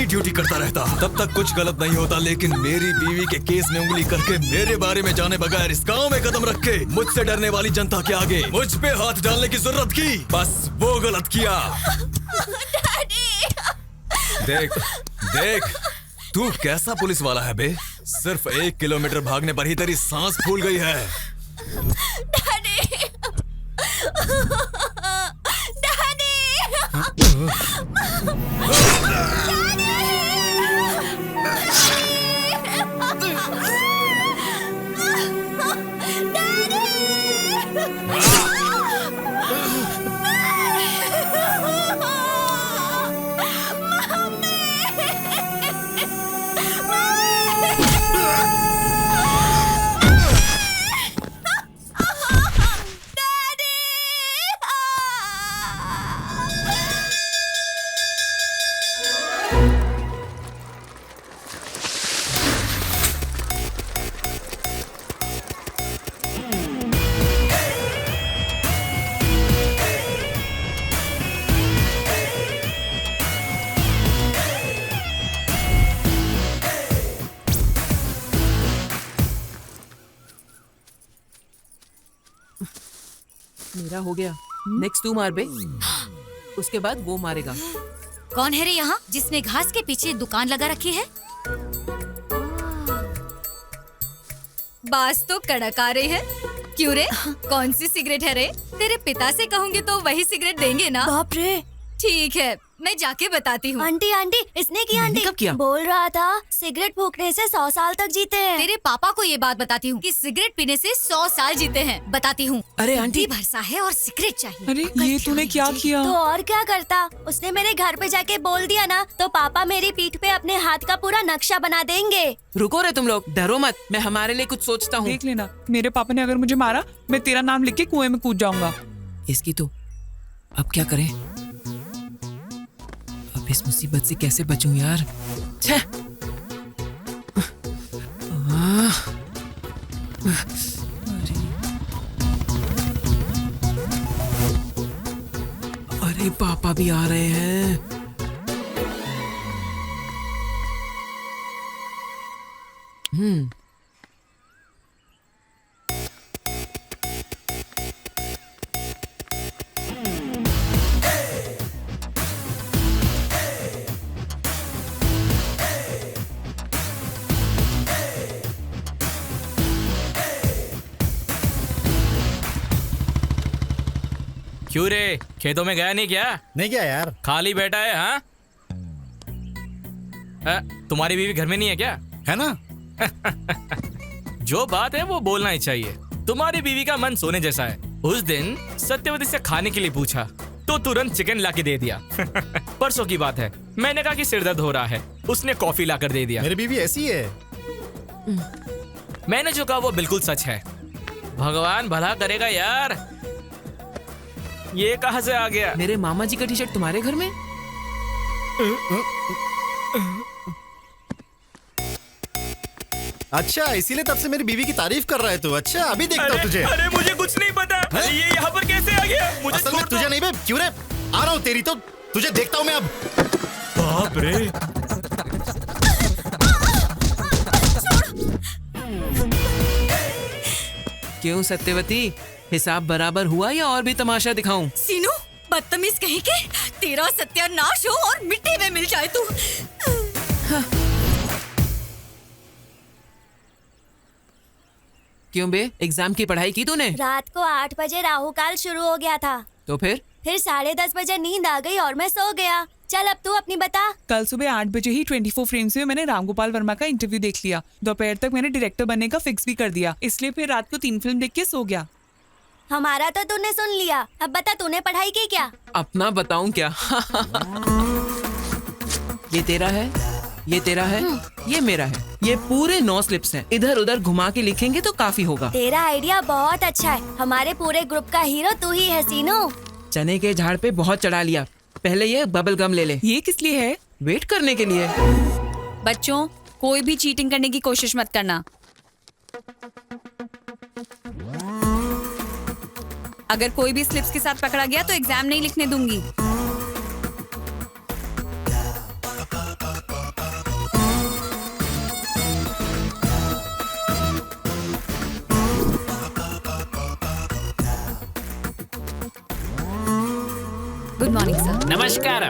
यही ड्यूटी करता रहता, तब तक कुछ गलत नहीं होता। लेकिन मेरी बीवी के केस में उंगली करके, मेरे बारे में जाने बगैर इस गांव में कदम रख के मुझसे डरने वाली जनता के आगे मुझ पे हाथ डालने की जरूरत की, बस वो गलत किया। देख देख, तू कैसा पुलिस वाला है बे? सिर्फ 1 किलोमीटर भागने पर ही तेरी सांस फूल गई है। मेरा हो गया। नेक्स्ट तू मार बे, उसके बाद वो मारेगा। कौन है रे यहाँ जिसने घास के पीछे दुकान लगा रखी है? बास तो कड़क आ रही है। क्यों रे, कौन सी सिगरेट है रे? तेरे पिता से कहूँगी तो वही सिगरेट देंगे ना? बाप रे, ठीक है, मैं जाके बताती हूँ। आंटी आंटी, इसने किया आंटी। कब किया? बोल रहा था सिगरेट फूकने से 100 साल तक जीते हैं। तेरे पापा को ये बात बताती हूँ कि सिगरेट पीने से 100 साल जीते हैं। बताती हूँ। अरे आंटी, भरसा है और सिगरेट चाहिए। अरे ये तूने क्या किया? तो और क्या करता, उसने मेरे घर पे जाके बोल दिया ना, तो पापा मेरी पीठ पे अपने हाथ का पूरा नक्शा बना देंगे। रुको रे तुम लोग, डरो मत, मैं हमारे लिए कुछ सोचता हूँ। देख लेना, मेरे पापा ने अगर मुझे मारा, मैं तेरा नाम लिख के कुएं में कूद जाऊंगा। इसकी तो अब क्या करें? अब इस मुसीबत से कैसे बचूं यार? छे! अरे पापा भी आ रहे हैं। क्यों रे, खेतों में गया नहीं क्या? नहीं क्या यार, खाली बैठा है? हाँ, तुम्हारी बीवी घर में नहीं है क्या? है ना। जो बात है वो बोलना ही चाहिए। तुम्हारी बीवी का मन सोने जैसा है। उस दिन सत्यवती से खाने के लिए पूछा तो तुरंत चिकन लाके दे दिया। परसों की बात है, मैंने कहा कि सिर दर्द हो रहा है, उसने कॉफी लाकर दे दिया। मेरी बीवी ऐसी है। मैंने जो कहा वो बिल्कुल सच है। भगवान भला करेगा यार। ये कहाँ से आ गया? मेरे मामा जी का टी शर्ट तुम्हारे घर में? अच्छा, इसीलिए तब से मेरी बीवी की तारीफ कर रहा है तू। अच्छा, अभी देखता हूँ तुझे। अरे मुझे कुछ नहीं पता। ये यहाँ पर कैसे आ गया? मुझे असल में तुझे नहीं बे, क्यों रे? आ रहा हूँ तेरी तो, तुझे देखता हूँ मैं अब। बाप रे। क्यों सत्यवती, हिसाब बराबर हुआ या और भी तमाशा दिखाऊं? सीनू, बदतमीज कहीं के, तेरा सत्यानाश हो और मिट्टी में मिल जाए तू। क्यों बे, एग्जाम की पढ़ाई की तूने? रात को 8 बजे राहु काल शुरू हो गया था, तो फिर 10:30 बजे नींद आ गई और मैं सो गया। चल अब तू अपनी बता। कल सुबह 8 बजे ही 24 फ्रेम्स में मैंने रामगोपाल वर्मा का इंटरव्यू देख लिया। दोपहर तक मैंने डायरेक्टर बनने का फिक्स भी कर दिया, इसलिए फिर रात को 3 फिल्म देख के सो गया। हमारा तो तूने सुन लिया, अब बता तूने पढ़ाई की क्या? अपना बताऊं क्या? ये तेरा है, ये तेरा है, ये मेरा है। ये पूरे 9 स्लिप्स हैं। इधर उधर घुमा के लिखेंगे तो काफी होगा। तेरा आइडिया बहुत अच्छा है। हमारे पूरे ग्रुप का हीरो तू ही है सीनू। चने के झाड़ पे बहुत चढ़ा लिया। पहले ये बबल गम ले ले। ये किस लिए है? वेट करने के लिए। बच्चों, कोई भी चीटिंग करने की कोशिश मत करना। अगर कोई भी स्लिप्स के साथ पकड़ा गया तो एग्जाम नहीं लिखने दूंगी। Good morning sir. नमस्कार।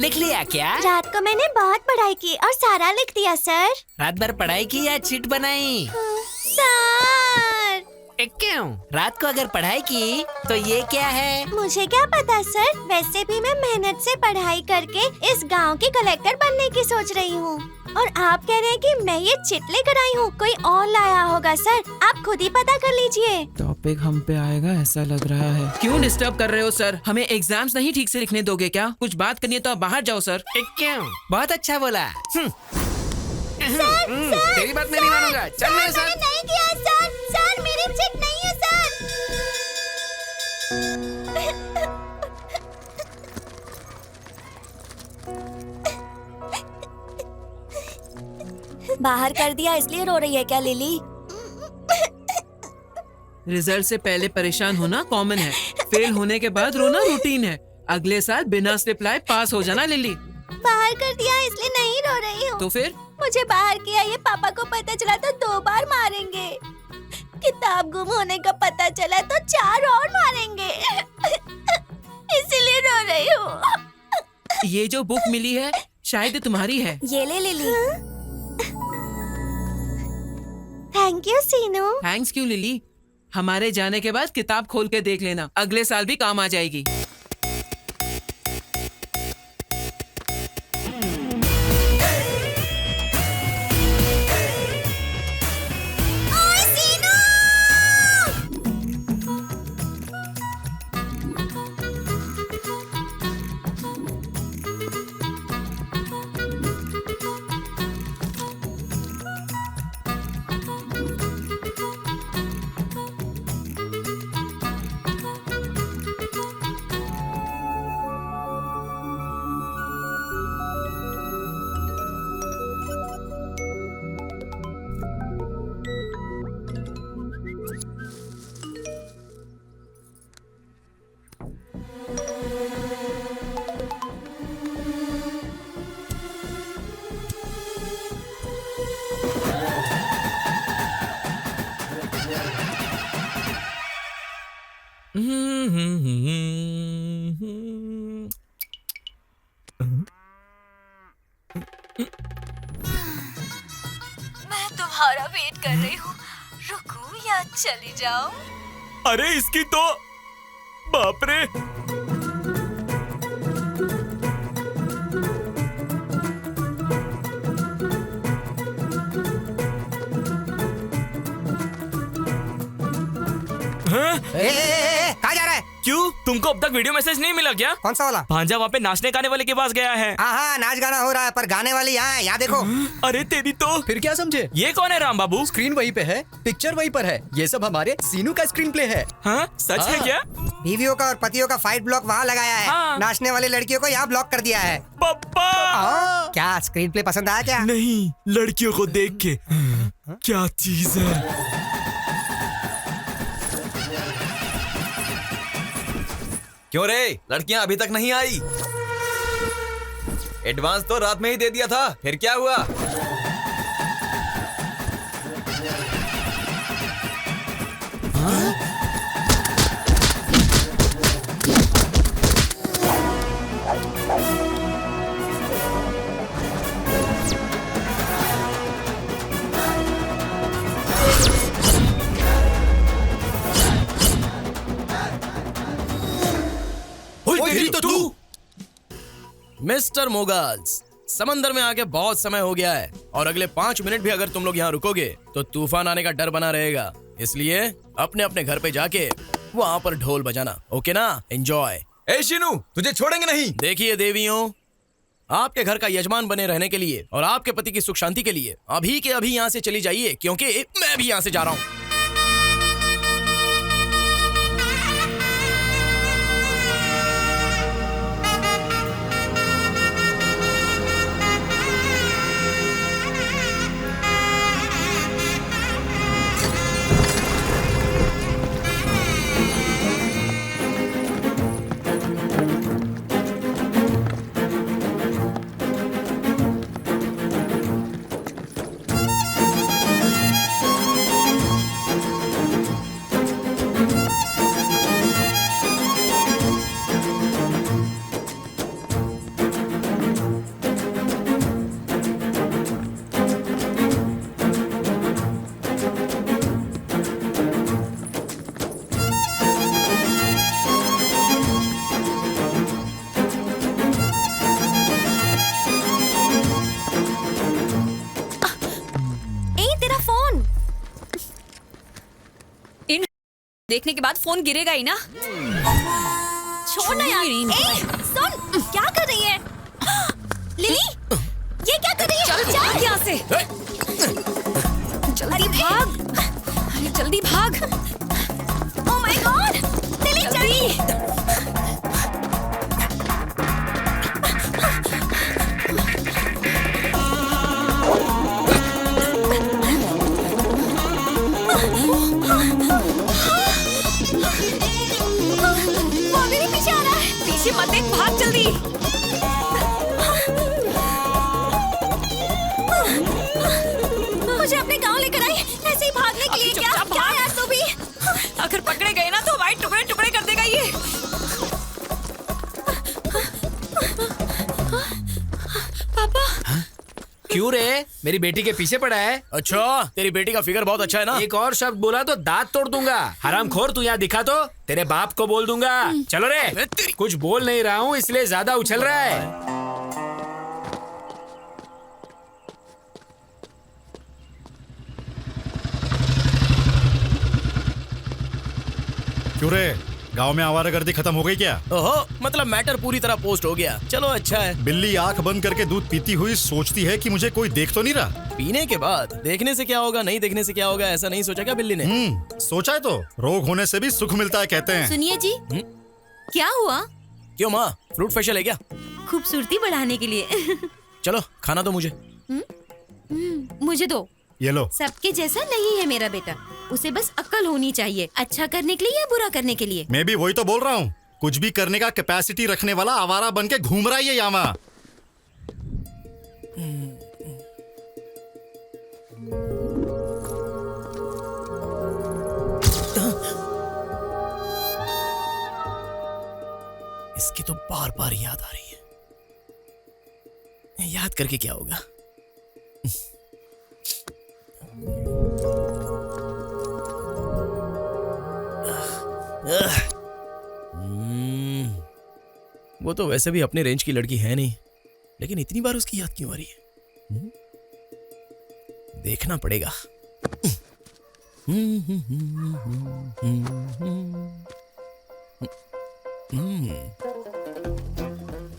लिख लिया क्या? रात को मैंने बहुत पढ़ाई की और सारा लिख दिया सर। रात भर पढ़ाई की या चिट बनाई? सर क्यों? रात को अगर पढ़ाई की तो ये क्या है? मुझे क्या पता सर, वैसे भी मैं मेहनत से पढ़ाई करके इस गांव की कलेक्टर बनने की सोच रही हूँ। और आप कह रहे हैं कि मैं ये चिट लेकर आई हूँ, कोई और लाया होगा सर, आप खुद ही पता कर लीजिए। टॉपिक हम पे आएगा ऐसा लग रहा है। क्यों डिस्टर्ब कर रहे हो सर? हमें एग्जाम्स नहीं ठीक से लिखने दोगे क्या? कुछ बात करनी है तो आप बाहर जाओ सर। क्यों? बहुत अच्छा बोला। तेरी बात मैं नहीं मानूंगा। चल मेरे साथ। मैंने नहीं किया सर, सर मेरी चिट नहीं है सर। बाहर कर दिया इसलिए रो रही है क्या लिली? रिजल्ट से पहले परेशान होना कॉमन है, फेल होने के बाद रोना रूटीन है। अगले साल बिना रिप्लाई पास हो जाना लिली। बाहर कर दिया इसलिए नहीं रो रही हूँ। तो फिर मुझे बाहर किया ये पापा को पता चला तो 2 बार मारेंगे। किताब गुम होने का पता चला तो 4 और मारेंगे। इसीलिए रो रही हूँ। ये जो बुक मिली है शायद तुम्हारी है। ये ले Lily. Thank you Seenu. Thanks क्यों लिली? हमारे जाने के बाद किताब खोल के देख लेना, अगले साल भी काम आ जाएगी। मैं तुम्हारा वेट कर रही हूँ, रुकूं या चली जाऊं? अरे इसकी तो बाप रे। कहाँ जा रहा है? क्यों, तुमको अब तक वीडियो मैसेज नहीं मिला क्या? कौन सा वाला? भांजा वहाँ पे नाचने गाने वाले के पास गया है। हाँ नाच गाना हो रहा है पर गाने वाली यहाँ है, यहाँ देखो। अरे तेरी तो। फिर क्या समझे? ये कौन है राम बाबू? स्क्रीन वहीं पे है, पिक्चर वहीं पर है। ये सब हमारे सीनू का स्क्रीन प्ले है। हाँ सच है क्या? बीवियों का और पतियों का फाइट ब्लॉक वहाँ लगाया है। हाँ। नाचने वाली लड़कियों को यहाँ ब्लॉक कर दिया है। पप्पा। क्या स्क्रीन प्ले पसंद आया क्या? नहीं, लड़कियों को देख के क्या चीज है। क्यों रे, लड़कियां अभी तक नहीं आई? एडवांस तो रात में ही दे दिया था, फिर क्या हुआ? तेरी तो तू। मिस्टर मोगल्स, समंदर में आके बहुत समय हो गया है और अगले 5 मिनट भी अगर तुम लोग यहाँ रुकोगे तो तूफान आने का डर बना रहेगा। इसलिए अपने अपने घर पे जाके वहाँ पर ढोल बजाना, ओके ना? एंजॉय। ए शीनू, तुझे छोड़ेंगे नहीं। देखिए देवियों, आपके घर का यजमान बने रहने के लिए और आपके पति की सुख शांति के लिए अभी के अभी यहाँ से चली जाइए, क्योंकि मैं भी यहाँ से जा रहा हूँ। देखने के बाद फोन गिरेगा ही ना। छोड़ ना यार। ए, सुन, क्या कर रही है? लिली, ये क्या कर रही है? चल जा यहाँ से। जल्दी भाग। अरे जल्दी भाग। ओह माय गॉड, लिली जल्दी। वो मेरे पीछे आ रहा है। पीछे मत देख, भाग जल्दी। मुझे अपने गांव लेकर आई, ऐसे ही भागने के लिए। क्या यार तू भी? अगर पकड़े गए ना तो वाइट टुकड़े टुकड़े कर देगा ये। पापा। क्यों रे? मेरी बेटी के पीछे पड़ा है? अच्छा, तेरी बेटी का फिगर बहुत अच्छा है ना। एक और शब्द बोला तो दांत तोड़ दूंगा। हरामखोर, तू यहाँ दिखा तो तेरे बाप को बोल दूंगा। चलो रे। कुछ बोल नहीं रहा हूँ इसलिए ज्यादा उछल रहा है। क्यों रे, गांव में आवारागर्दी खत्म हो गई क्या? ओहो, मतलब मैटर पूरी तरह पोस्ट हो गया। चलो अच्छा है। बिल्ली आंख बंद करके दूध पीती हुई सोचती है कि मुझे कोई देख तो नहीं रहा। पीने के बाद देखने से क्या होगा, नहीं देखने से क्या होगा, ऐसा नहीं सोचा क्या बिल्ली ने? सोचा है तो रोग होने से भी सुख मिलता है कहते हैं। सुनिए जी, क्या हुआ? क्यों माँ, फ्रूट फेशियल है क्या? खूबसूरती बढ़ाने के लिए। चलो खाना दो मुझे। मुझे दो। ये लो। सबके जैसा नहीं है मेरा बेटा, उसे बस अक्ल होनी चाहिए, अच्छा करने के लिए या बुरा करने के लिए। मैं भी वही तो बोल रहा हूँ, कुछ भी करने का कैपेसिटी रखने वाला आवारा बन के घूम रहा है ये यामा। इसकी तो बार बार याद आ रही है। याद करके क्या होगा? वो तो वैसे भी अपने रेंज की लड़की है नहीं, लेकिन इतनी बार उसकी याद क्यों आ रही है? देखना पड़ेगा।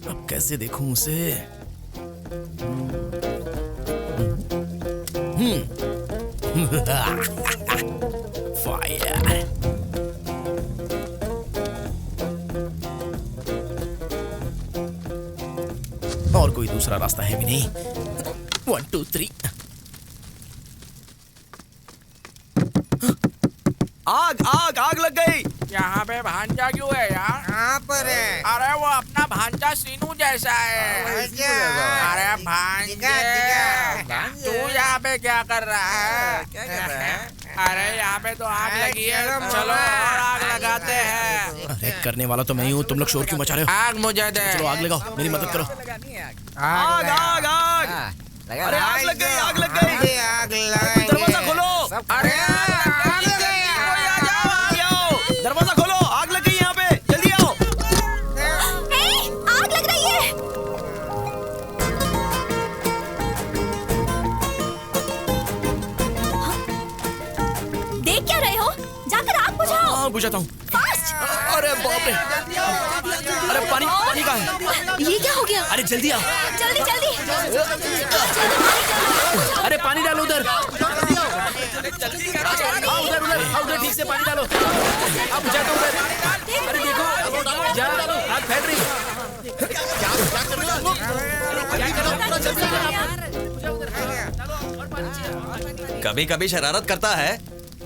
अब कैसे देखूं उसे? फायर। और कोई दूसरा रास्ता है भी नहीं। 1 2 3। आग आग आग लग गई। यहाँ पे भांजा क्यों है यार? कहाँ पर है? अरे वो अपना भांजा सीनू जैसा है। अरे भांजे, तू यहाँ पे क्या कर रहा है? अरे यहाँ पे तो आग लगी है, चलो और आग लगाते हैं। अरे करने वाला तो मैं ही हूँ, तुम लोग शोर क्यों मचा रहे हो? आग मुझे दे। चलो आग लगाओ, मेरी मदद करो। आग आग आग। अरे आग लग गई, आग लग गई। आग लगाएंगे। दरवाजा खोलो। अरे दरवाजा खोलो, आग लग गई यहाँ पे, जल्दी आओ। आग लग रही है। देख क्या रहे हो? जाकर आग बुझाओ। हाँ बुझाता हूँ। अरे बाप रे, अरे पानी पानी कहाँ है? ये क्या हो गया? अरे जल्दी आ। जल्दी जल्दी। अरे पानी डालो उधर। उधर उधर उधर ठीक से पानी डालो। अब बुझाता हूँ उधर। अरे देखो जा, आग फैल रही। कभी कभी शरारत करता है,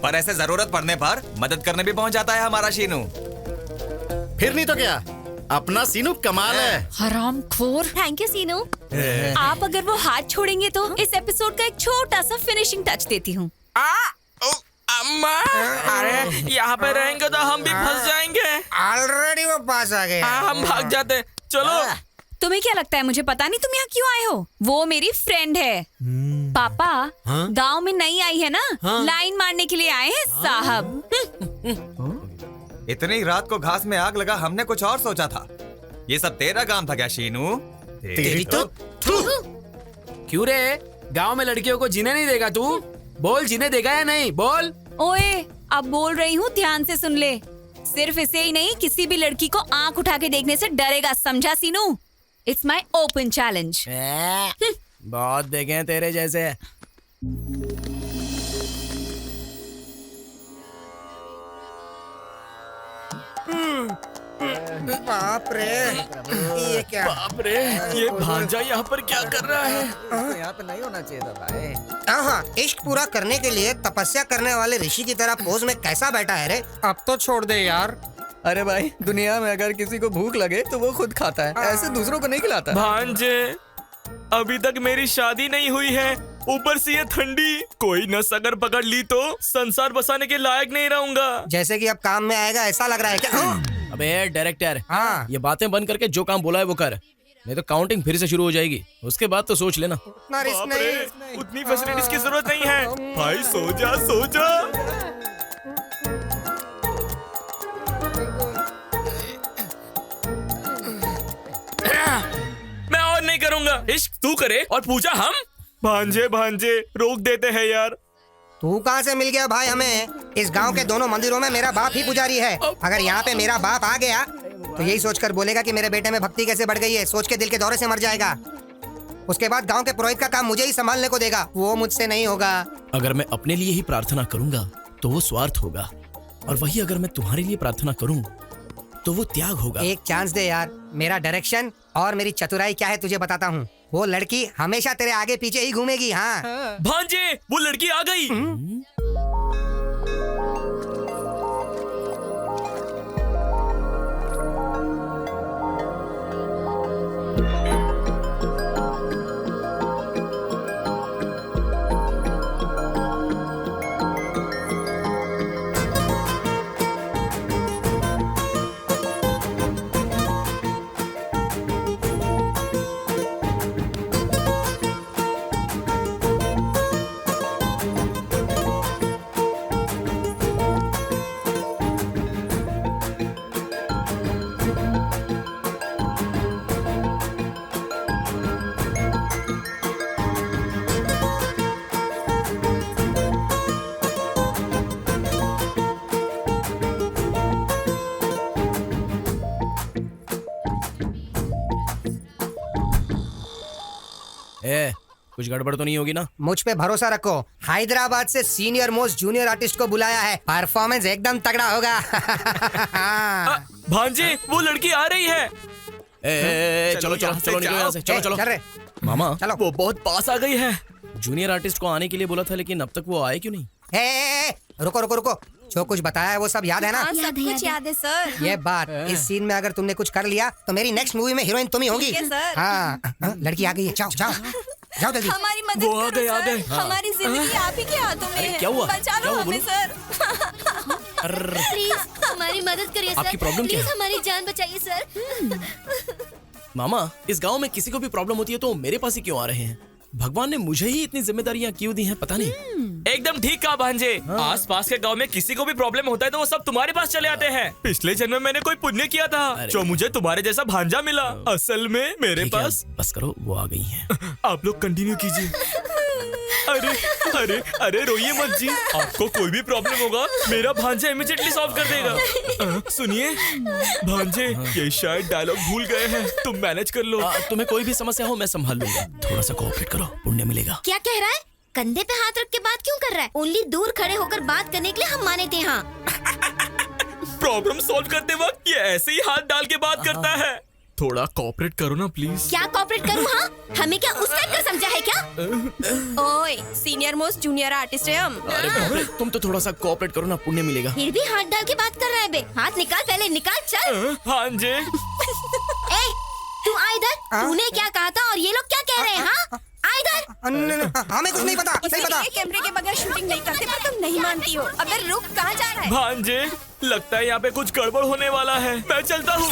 पर ऐसे जरूरत पड़ने पर मदद करने भी पहुंच जाता है हमारा शीनू। फिर नहीं तो क्या, अपना सीनू कमाल है। हरामखोर। थैंक यू सीनू। आप अगर वो हाथ छोड़ेंगे तो इस एपिसोड का एक छोटा सा फिनिशिंग टच देती हूँ। अम्मा, अरे यहाँ पे रहेंगे तो हम भी फंस जाएंगे। ऑलरेडी वो पास आ गए। हम भाग जाते। चलो। तुम्हें क्या लगता है मुझे पता नहीं तुम यहाँ क्यों आए हो? वो मेरी फ्रेंड है। पापा गांव में नई आई है ना, लाइन मारने के लिए आए हैं साहब। इतनी रात को घास में आग लगा, हमने कुछ और सोचा था। ये सब तेरा काम था क्या शीनू? तेरी तो क्यों रे, गांव में लड़कियों को जीने नहीं देगा तू? बोल, जीने देगा या नहीं? बोल। ओए, अब बोल रही हूँ, ध्यान से सुन ले। सिर्फ इसे ही नहीं, किसी भी लड़की को आंख उठा के देखने से डरेगा, समझा Seenu? It's my open challenge. बहुत देखे हैं तेरे जैसे। बाप रे, ये क्या? बाप रे, ये भांजा यहाँ पर क्या कर रहा है? यहाँ पे नहीं होना चाहिए था भाई। हाँ, इश्क पूरा करने के लिए तपस्या करने वाले ऋषि की तरह पोज में कैसा बैठा है रे? अब तो छोड़ दे यार। अरे भाई, दुनिया में अगर किसी को भूख लगे तो वो खुद खाता है, ऐसे दूसरों को नहीं खिलाता। भांजे, अभी तक मेरी शादी नहीं हुई है, ऊपर से ये ठंडी। कोई नस अगर पकड़ ली तो संसार बसाने के लायक नहीं रहूंगा। जैसे कि अब काम में आएगा ऐसा लग रहा है क्या? अबे डायरेक्टर, हाँ, ये बातें बंद करके जो काम बोला है वो कर, नहीं तो काउंटिंग फिर से शुरू हो जाएगी। उसके बाद तो सोच लेना। उतना रिस्क बाप रे, नहीं। उतनी फैसिलिटीज की जरूरत नहीं है। भाई सो जा, सो जा। मैं और नहीं करूंगा। इश्क तू करे और पूजा हम। भांजे भांजे रोक देते हैं यार। तू कहाँ से मिल गया भाई हमें? इस गांव के दोनों मंदिरों में मेरा बाप ही पुजारी है। अगर यहाँ पे मेरा बाप आ गया तो यही सोचकर बोलेगा कि मेरे बेटे में भक्ति कैसे बढ़ गई है, सोच के दिल के दौरे से मर जाएगा। उसके बाद गांव के पुरोहित का काम मुझे ही संभालने को देगा, वो मुझसे नहीं होगा। अगर मैं अपने लिए ही प्रार्थना करूंगा तो वो स्वार्थ होगा, और वही अगर मैं तुम्हारे लिए प्रार्थना करूं तो वो त्याग होगा। एक चांस दे यार। मेरा डायरेक्शन और मेरी चतुराई क्या है तुझे बताता हूँ। वो लड़की हमेशा तेरे आगे पीछे ही घूमेगी। हाँ भांजे, वो लड़की आ गई। कुछ गड़बड़ तो नहीं होगी ना? मुझ पे भरोसा रखो। हैदराबाद से सीनियर मोस्ट जूनियर आर्टिस्ट को बुलाया है, परफॉर्मेंस एकदम तगड़ा होगा। भांजे, वो लड़की आ रही है। चलो चलो चलो निकलो यहाँ से, चलो चलो। चल रे मामा, चलो। वो बहुत पास आ गई है। जूनियर आर्टिस्ट को आने के लिए बोला था, लेकिन अब तक वो आए क्यों नहीं? रुको रुको रुको, जो कुछ बताया है वो सब याद है ना? हाँ, सब कुछ याद है सर। ये बात, इस सीन में अगर तुमने कुछ कर लिया तो मेरी नेक्स्ट मूवी में हीरोइन तुम ही होगी। ठीक है, सर। हाँ, लड़की आ गई है, जाओ जाओ जाओ जल्दी। हमारी मदद वो आ करो गए, आ गए। सर। हमारी जिंदगी आप ही के हाथों में है। क्या हुआ? बचा लो हमें सर। प्लीज हमारी मदद करिए सर। आपकी प्रॉब्लम क्या प्लीज है? हमारी जान बचाइए सर। मामा, इस गांव में किसी को भी प्रॉब्लम होती है तो मेरे पास ही क्यों आ रहे हैं? भगवान ने मुझे ही इतनी जिम्मेदारियां क्यों दी हैं, पता नहीं। एकदम ठीक कहा भांजे। आस पास के गांव में किसी को भी प्रॉब्लम होता है तो वो सब तुम्हारे पास चले आते हैं। पिछले जन्म में मैंने कोई पुण्य किया था जो मुझे तुम्हारे जैसा भांजा मिला। असल में मेरे ठीक है, पास। बस करो, वो आ गई हैं। आप लोग कंटिन्यू कीजिए। अरे अरे अरे रोइए मत जी, आपको कोई भी प्रॉब्लम होगा मेरा भांजा इमीडिएटली सॉल्व कर देगा। सुनिए भांजे, ये शायद डायलॉग भूल गए हैं, तुम मैनेज कर लो। तुम्हें कोई भी समस्या हो मैं संभाल लूंगा, थोड़ा सा कोऑपरेट करो, पुण्य मिलेगा। क्या कह रहा है? कंधे पे हाथ रख के बात क्यों कर रहा है? ओनली दूर खड़े होकर बात करने के लिए हम माने थे। हाँ, प्रॉब्लम सॉल्व करते वक्त ये ऐसे ही हाथ डाल के बात करता है। थोड़ा कोऑपरेट करो ना प्लीज। क्या कोऑपरेट करूँ? हाँ, हमें क्या उस टाइप का समझा है क्या? ओए, सीनियर मोस्ट जूनियर आर्टिस्ट है हम। अरे बाप रे, तुम तो थोड़ा सा कोऑपरेट करो ना, पुण्य मिलेगा। फिर भी हाथ डाल के बात कर रहा है बे। हाथ निकाल, पहले निकाल, चल। भांजे, ए, तू आ इधर। तूने क्या कहा था और ये लोग क्या कह रहे हैं? हाँ, आ इधर। हमें कुछ नहीं पता, नहीं पता। कैमरे के बगैर शूटिंग नहीं करते, पर तुम नहीं मानती हो। अबे रुक, कहाँ जा रहा है? भांजे, लगता है यहाँ पे कुछ गड़बड़ होने वाला है, मैं चलता हूँ।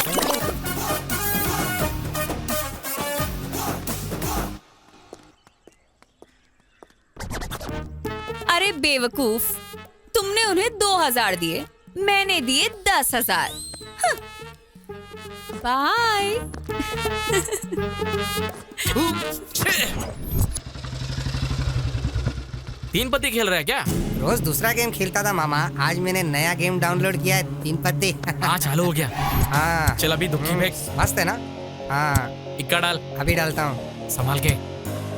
अरे बेवकूफ, तुमने उन्हें 2000 दिए, मैंने दिए 10,000। बाय। तीन पत्ती खेल रहा है क्या? रोज दूसरा गेम खेलता था मामा, आज मैंने नया गेम डाउनलोड किया है, 3 पत्ती। हाँ चालू हो गया। हाँ चल अभी दुखी बैग मस्त है ना। हाँ इक्का डाल, अभी डालता हूँ। संभाल के।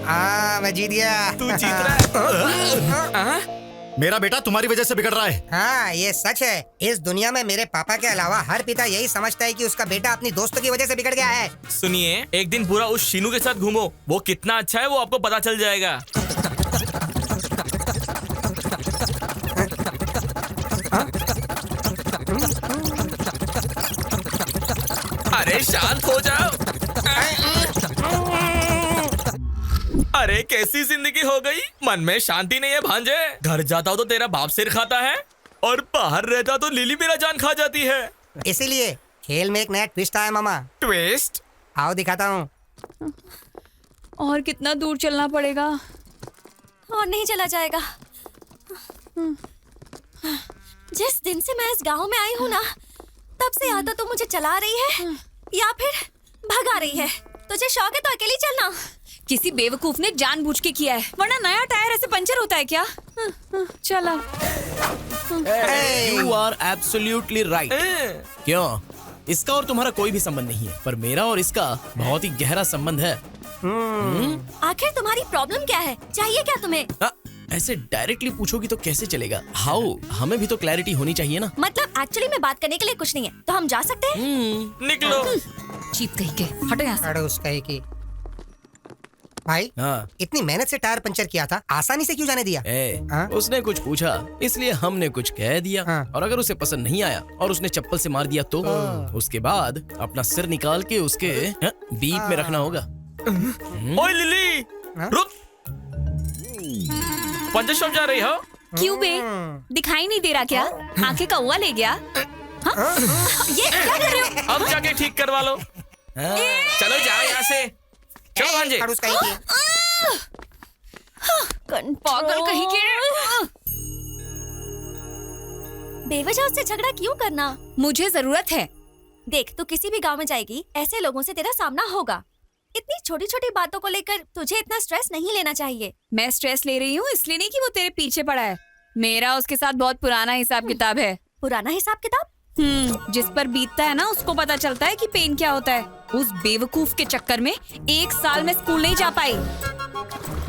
हाँ मैं जीत गया। तू जीत रहा है। मेरा बेटा तुम्हारी वजह से बिगड़ रहा है। हाँ ये सच है। इस दुनिया में मेरे पापा के अलावा हर पिता यही समझता है कि उसका बेटा अपनी दोस्तों की वजह से बिगड़ गया है। सुनिए, एक दिन पूरा उस शीनू के साथ घूमो, वो कितना अच्छा है वो आपको पता चल जाएगा। अरे शांत हो जाओ। अरे कैसी जिंदगी हो गई, मन में शांति नहीं है भांजे। घर जाता हो तो तेरा बाप सिर खाता है और बाहर रहता तो लिली मेरा जान खा जाती है। इसीलिए खेल में एक नया ट्विस्ट आया मामा। ट्विस्ट? आओ दिखाता हूँ। और कितना दूर चलना पड़ेगा? और नहीं चला जाएगा। जिस दिन से मैं इस गांव में आई हूँ ना, तब से या तो मुझे चला रही है या फिर भगा रही है। तुझे शौक है तो अकेली चलना। किसी बेवकूफ ने जानबूझ के किया है, वरना नया टायर ऐसे पंचर होता है क्या? चला। You are absolutely right। क्यों? इसका और तुम्हारा कोई भी संबंध नहीं है, पर मेरा और इसका बहुत ही गहरा संबंध है। आखिर तुम्हारी प्रॉब्लम क्या है? चाहिए क्या तुम्हें? ऐसे डायरेक्टली पूछोगी तो कैसे चलेगा? हाउ, हमें भी तो क्लैरिटी होनी चाहिए ना। मतलब एक्चुअली में बात करने के लिए कुछ नहीं है, तो हम जा सकते हैं? निकलो। चीप कहीं के, हटो यहाँ से। अड़ोस कहीं की। भाई हाँ। इतनी मेहनत से टायर पंचर किया था, आसानी से क्यों जाने दिया? हाँ? उसने कुछ पूछा इसलिए हमने कुछ कह दिया। हाँ। और अगर उसे पसंद नहीं आया और उसने चप्पल से मार दिया तो उसके बाद अपना सिर निकाल के उसके बीप में रखना होगा। ओए लिली, रुक। पंचर शॉप जा रही हो? क्यों बे? दिखाई नहीं दे रहा क्या? आंखें कौवा ले गया? हाँ? ये क्या कर रहे हो? अब जाके ठीक करवा लो। चलो जाओ यहाँ से। चलो भांजे। पागल कहीं के। बेवजह उससे झगड़ा क्यों करना? मुझे जरूरत है। देख, तू किसी भी गांव में जाएगी, ऐसे लोगों से तेरा सामना होगा। इतनी छोटी छोटी बातों को लेकर तुझे इतना स्ट्रेस नहीं लेना चाहिए। मैं स्ट्रेस ले रही हूँ इसलिए नहीं कि वो तेरे पीछे पड़ा है। मेरा उसके साथ बहुत पुराना हिसाब किताब है। पुराना हिसाब किताब? जिस पर बीतता है ना, उसको पता चलता है कि पेन क्या होता है। उस बेवकूफ के चक्कर में 1 साल में स्कूल नहीं जा पाई।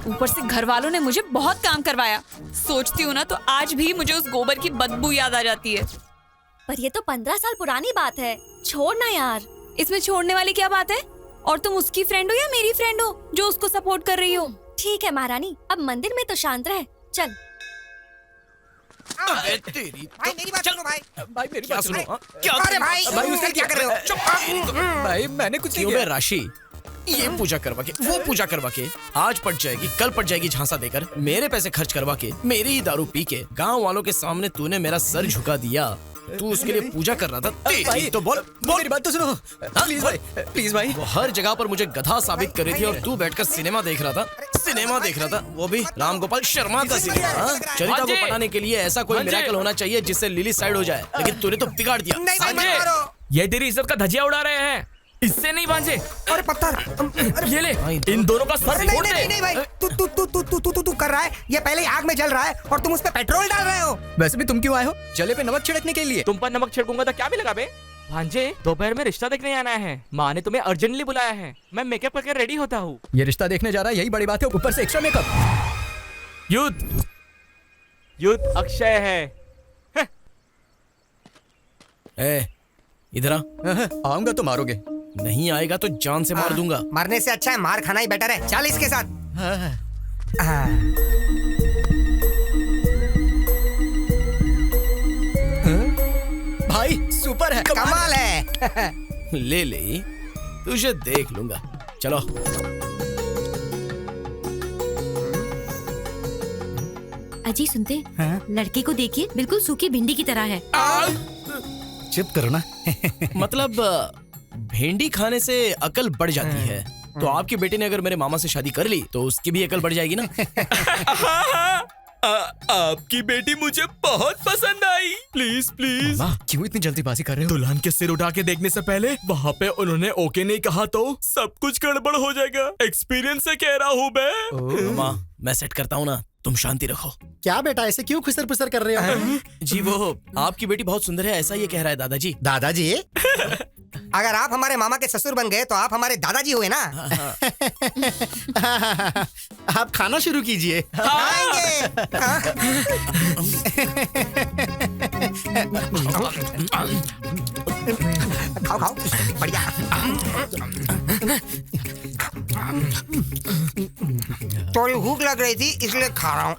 ऊपर से घर वालों ने मुझे बहुत काम करवाया। सोचती हूँ ना तो आज भी मुझे उस गोबर की बदबू याद आ जाती है। पर ये तो 15 साल पुरानी बात है, छोड़ना यार। इसमें छोड़ने वाली क्या बात है? और तुम उसकी फ्रेंड हो या मेरी फ्रेंड हो जो उसको सपोर्ट कर रही हो? ठीक है महारानी, अब मंदिर में तो शांत रहे। चल। तेरी भाई मेरी बात सुनो भाई। भाई मेरी बात सुनो। क्या? अरे भाई उसने क्या कर रहे हो? चुप। भाई मैंने कुछ नहीं किया। राशि, ये पूजा करवा के वो पूजा करवा के आज पट जाएगी, कल पट जाएगी झांसा देकर, मेरे पैसे खर्च करवा के, मेरी ही दारू पी के गांव वालों के सामने तूने मेरा सर झुका दिया। तू उसके लिए पूजा कर रहा था। तेरी तो बोल मेरी बात तो सुनो प्लीज भाई, प्लीज भाई। वो हर जगह पर मुझे गधा साबित कर रही थी और तू बैठकर सिनेमा देख रहा था, वो भी राम गोपाल शर्मा का सिनेमा। चरिता को पढ़ाने के लिए ऐसा कोई मिरेकल होना चाहिए जिससे लिली साइड हो जाए, लेकिन तूने तो बिगाड़ दिया। ये तेरी इज्जत का धजिया उड़ा रहे हैं, इससे नहीं भांजे। अरे पत्थर, ये ले, इन दोनों का सर फोड़ दे। नहीं भाई, तू कर रहा है। ये पहले ही आग में जल रहा है और तुम उस पे पेट्रोल डाल रहे हो। वैसे भी तुम क्यों आए हो? जले पे नमक छिड़कने के लिए। तुम पर नमक छिड़कूंगा तो क्या भी लगा बे? भांजे, दोपहर में रिश्ता देखने आना है। माँ ने तुम्हें अर्जेंटली बुलाया है। मैं मेकअप करके रेडी होता हूँ। ये रिश्ता देखने जा रहा है, यही बड़ी बात है, ऊपर से एक्स्ट्रा मेकअप। युद्ध अक्षय है। इधर आऊंगा तो मारोगे, नहीं आएगा तो जान से मार दूंगा। मरने से अच्छा है मार खाना ही बेटर है। चल इसके साथ। भाई सुपर है, कमाल है। ले तुझे देख लूंगा। चलो। अजी सुनते, लड़के को देखिए, बिल्कुल सूखी भिंडी की तरह है। चुप करो ना। मतलब भिंडी खाने से अकल बढ़ जाती है, तो आपके बेटे ने अगर मेरे मामा से शादी कर ली तो उसकी भी अकल बढ़ जाएगी ना। आपकी बेटी मुझे बहुत पसंद आई। Please please. क्यों इतनी जल्दीबाजी कर रहे हो? दुल्हन के सिर उठा के देखने से पहले वहाँ पे उन्होंने ओके नहीं कहा तो सब कुछ गड़बड़ हो जाएगा। एक्सपीरियंस से कह रहा हूँ मैं। मामा, मैं सेट करता हूँ ना, तुम शांति रखो। क्या बेटा ऐसे क्यों खुसर पुसर कर रहे हो? जी वो आपकी बेटी बहुत सुंदर है, ऐसा ये कह रहा है दादाजी। दादाजी? अगर आप हमारे मामा के ससुर बन गए तो आप हमारे दादाजी हुए ना। आप खाना शुरू कीजिए। खाओ खाओ, बढ़िया। थोड़ी भूख लग रही थी इसलिए खा रहा हूँ।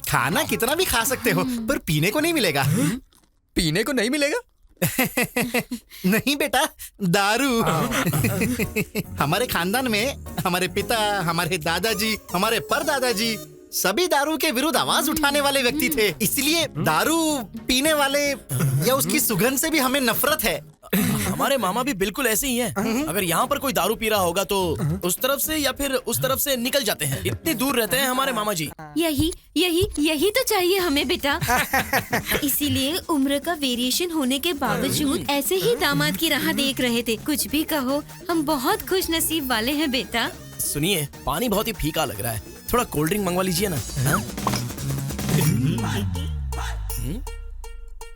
खाना कितना भी खा सकते हो पर पीने को नहीं मिलेगा। पीने को नहीं मिलेगा? नहीं बेटा, दारू। हमारे खानदान में हमारे पिता, हमारे दादाजी, हमारे परदादाजी सभी दारू के विरुद्ध आवाज उठाने वाले व्यक्ति थे। इसलिए दारू पीने वाले या उसकी सुगंध से भी हमें नफरत है। हमारे मामा भी बिल्कुल ऐसे ही हैं। अगर यहाँ पर कोई दारू पी रहा होगा तो उस तरफ से या फिर उस तरफ से निकल जाते हैं। इतनी दूर रहते हैं हमारे मामा जी। यही यही यही तो चाहिए हमें बेटा। इसीलिए उम्र का वेरिएशन होने के बावजूद ऐसे ही दामाद की राह देख रहे थे। कुछ भी कहो, हम बहुत खुश नसीब वाले हैं बेटा। सुनिए, पानी बहुत ही फीका लग रहा है, थोड़ा कोल्ड ड्रिंक मंगवा लीजिए ना।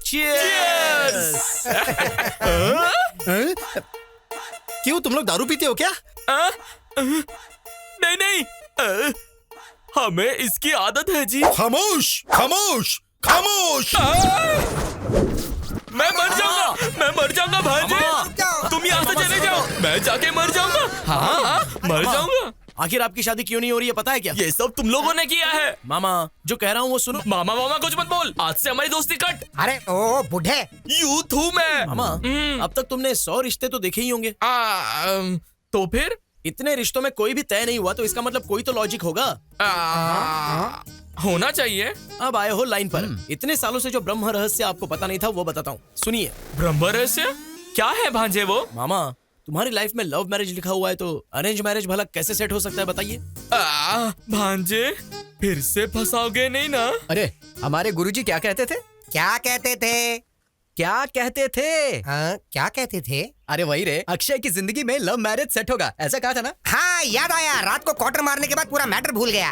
Cheers! क्यों तुम लोग दारू पीते हो क्या? नहीं नहीं, हमें इसकी आदत है जी। खामोश खामोश खामोश। मैं मर जाऊंगा भांजे। तुम यहाँ से चले जाओ, मैं जाके मर जाऊंगा। हाँ, मर जाऊंगा। आखिर आपकी शादी क्यों नहीं हो रही है पता है क्या? ये सब तुम लोगों ने किया है। मामा जो कह रहा हूँ वो सुनो। मामा कुछ मत बोल, आज से हमारी दोस्ती कट। अरे ओ बुढ़े, यूथ हूँ मैं। मामा अब तक तुमने 100 रिश्ते तो देखे ही होंगे। तो फिर इतने रिश्तों में कोई भी तय नहीं हुआ तो इसका मतलब कोई तो लॉजिक होगा। होना चाहिए। अब आए हो लाइन पर। इतने सालों से जो ब्रह्म रहस्य आपको पता नहीं था वो बताता हूँ, सुनिए। ब्रह्म रहस्य क्या है भांजे वो? मामा तुम्हारी लाइफ में लव मैरिज लिखा हुआ है तो अरेंज मैरिज भला कैसे सेट हो सकता है बताइए? भांजे फिर से फंसाओगे नहीं ना? अरे हमारे गुरुजी क्या कहते थे? क्या कहते थे? क्या कहते थे? क्या कहते थे? अरे वही रे, अक्षय की जिंदगी में लव मैरिज सेट होगा, ऐसा कहा था ना? हाँ याद आया, रात को क्वार्टर मारने के बाद पूरा मैटर भूल गया।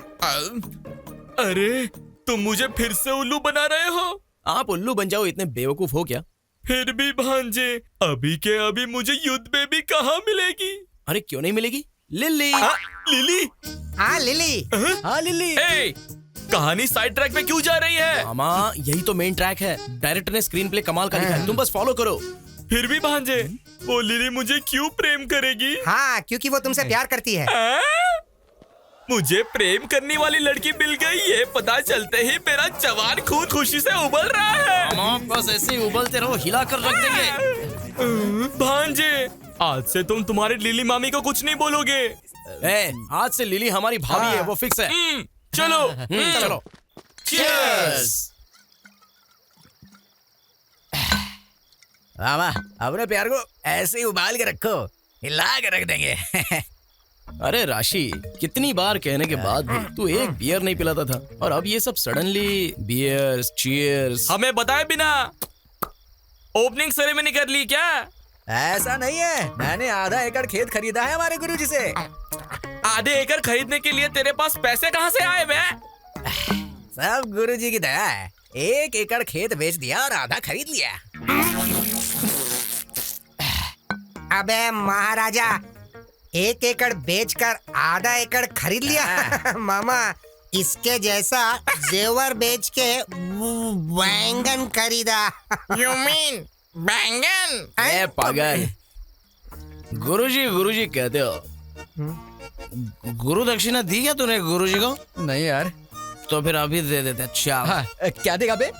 अरे तुम मुझे फिर से उल्लू बना रहे हो। आप उल्लू बन जाओ, इतने बेवकूफ हो क्या? फिर भी भांजे अभी के अभी मुझे युद्ध बेबी कहाँ मिलेगी? अरे क्यों नहीं मिलेगी? लिली। लिली? हाँ लिली। हाँ लिली। कहानी साइड ट्रैक पे क्यों जा रही है? मामा यही तो मेन ट्रैक है, डायरेक्टर ने स्क्रीन प्ले कमाल का लिखा है, तुम बस फॉलो करो। फिर भी भांजे वो लिली मुझे क्यों प्रेम करेगी? हाँ क्योंकि वो तुमसे प्यार करती है। मुझे प्रेम करने वाली लड़की मिल गई, ये पता चलते ही मेरा जवान खून खुशी से उबल रहा है। मामा बस ऐसे ही उबलते रहो, हिला कर रख देंगे। भांजे आज से तुम तुम्हारी लिली मामी को कुछ नहीं बोलोगे। आज से लिली हमारी भाभी है, वो फिक्स है। चलो चलो। चीयर्स। मामा अपने प्यार को ऐसे ही उबाल के रखो, हिला के रख देंगे। अरे राशि, कितनी बार कहने के बाद भी तू एक बियर नहीं पिलाता था और अब ये सब सडनली बियर्स चीयर्स। हमें बताए बिना ओपनिंग सेरेमनी कर ली क्या? ऐसा नहीं है, मैंने आधा एकड़ खेत खरीदा है हमारे गुरुजी से। आधे एकड़ खरीदने के लिए तेरे पास पैसे कहाँ से आए बे? सब गुरुजी की दया है, 1 एकड़ खेत बेच दिया और आधा खरीद लिया। अबे महाराजा, 1 एकड़ बेचकर आधा एकड़ खरीद लिया। मामा इसके जैसा जेवर बेच के बैंगन खरीदा। You mean बैंगन? ए पागल, गुरुजी कहते हो? गुरु दक्षिणा दी क्या तूने गुरुजी को? नहीं यार। तो फिर अभी दे देते। अच्छा हाँ, क्या देगा बे?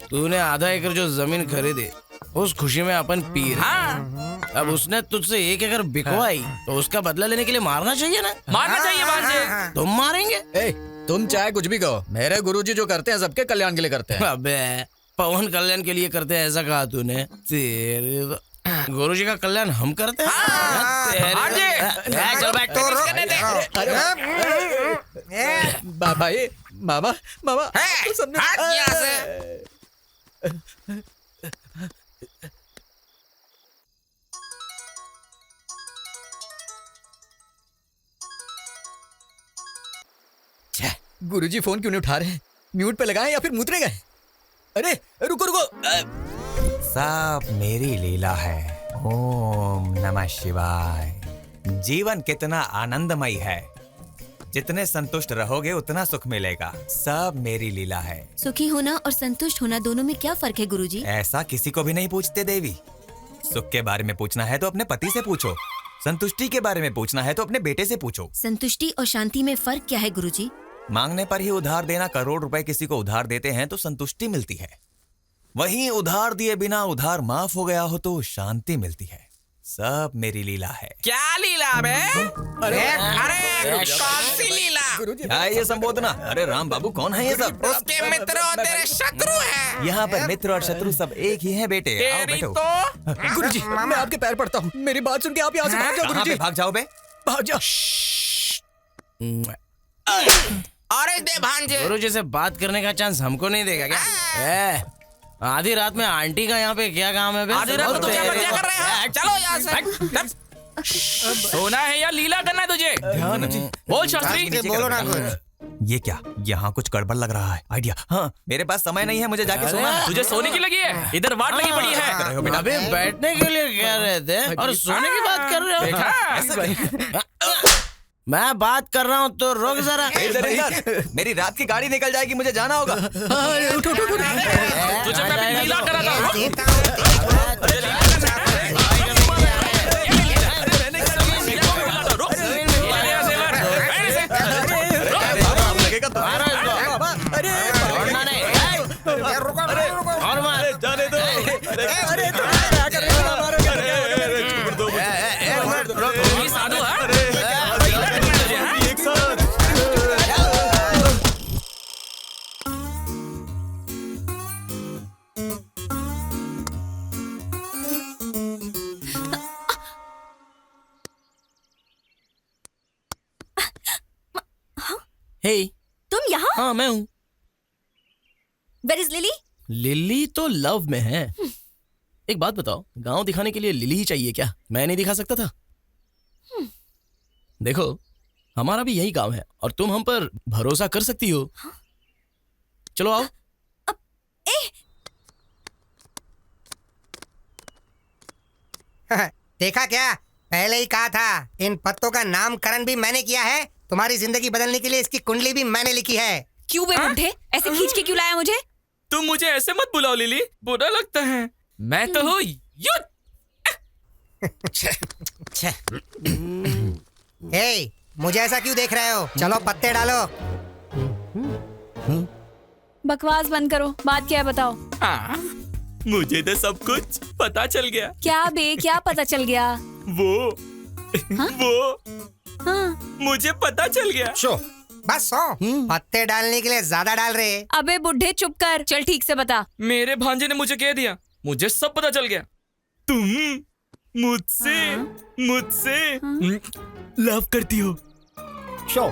तूने आधा एकड़ जो जमीन खरीदी उस खुशी में अपन पी रहे। हाँ। अब उसने तुझसे 1 एकड़ बिकवाई तो उसका बदला लेने के लिए मारना चाहिए ना? मारना चाहिए भांजे। तुम मारेंगे? तुम चाहे कुछ भी कहो, मेरे गुरुजी जो करते हैं सबके कल्याण के लिए करते हैं। अबे पवन कल्याण के लिए करते हैं ऐसा कहा तूने? तेरे गुरुजी का कल्याण हम करते हैं। चल बैठ। भाई मामा गुरुजी फोन क्यों नहीं उठा रहे हैं? म्यूट पे लगाएं या फिर मुतरे गए? अरे रुको रुको। सब मेरी लीला है। ओम नमः शिवाय। जीवन कितना आनंदमय है, जितने संतुष्ट रहोगे उतना सुख मिलेगा। सब मेरी लीला है। सुखी होना और संतुष्ट होना दोनों में क्या फर्क है गुरुजी? ऐसा किसी को भी नहीं पूछते देवी। सुख के बारे में पूछना है तो अपने पति से पूछो, संतुष्टि के बारे में पूछना है तो अपने बेटे से पूछो। संतुष्टि और शांति में फर्क क्या है गुरुजी? मांगने पर ही उधार देना। करोड़ रुपए किसी को उधार देते हैं तो संतुष्टि मिलती है, वहीं उधार दिए बिना उधार माफ हो गया हो तो शांति मिलती है। सब मेरी लीला है। क्या लीला बे? अरे कौन सी लीला? क्या है ये संबोधना? अरे राम बाबू कौन है ये सब? उसके मित्र और तेरे शत्रु हैं। यहाँ पर मित्र और शत्रु सब एक ही हैं बेटे। आओ तेरी बैठो। तो गुरुजी मैं आपके पैर पड़ता हूँ, मेरी बात सुन के आप यहाँ से भाग जाओ। कहाँ गुरुजी पे भाग जाओ बे? भाग जाओ। और दे भांजे। गुरुजी से बात करने का चांस हमको नहीं देगा क्या? आधी रात में आंटी का यहाँ पे क्या काम है बे? आधी रात में तुम यहाँ पर क्या कर रहे हो? चलो यहाँ से। सोना है या लीला करना है तुझे? ध्यान बोल शास्त्री। बोलो ना कुछ। ये क्या? यहाँ कुछ गड़बड़ लग रहा है। आइडिया। हाँ मेरे पास समय नहीं है, मुझे जाके सोना है। तुझे सोने की लगी है? इधर वाट लगी पड़ी है। अबे बैठने के लिए कह रहे थे और सोने की बात कर रहे हो। मैं बात कर रहा हूँ तो रोक जरा। इधर मेरी रात की गाड़ी निकल जाएगी, मुझे जाना होगा। तुझे मैं लीला करा था। हे तुम यहाँ? हाँ मैं हूँ। Where is lily? लिली तो लव में है। एक बात बताओ, गांव दिखाने के लिए लिली ही चाहिए क्या? मैं नहीं दिखा सकता था? देखो हमारा भी यही काम है और तुम हम पर भरोसा कर सकती हो। चलो आओ। देखा क्या? पहले ही कहा था, इन पत्तों का नामकरण भी मैंने किया है। तुम्हारी जिंदगी बदलने के लिए इसकी कुंडली भी मैंने लिखी है। क्यों बे बुढ़े, ऐसे खींच के क्यों लाया मुझे? तुम मुझे ऐसे मत बुलाओ लिली, बुरा लगता है। मैं तो हूँ युद्ध। हे, मुझे ऐसा क्यों देख रहे हो? चलो पत्ते डालो। बकवास बंद करो, बात क्या है बताओ। मुझे तो सब कुछ पता चल गया। क्या बे, क्या पता चल गया? वो मुझे पता चल गया। शो बस सो। पत्ते डालने के लिए ज्यादा डाल रहे। अबे बुढ़े चुप कर, चल ठीक से बता। मेरे भांजे ने मुझे कह दिया, मुझे सब पता चल गया। तुम मुझसे लव करती हो। शो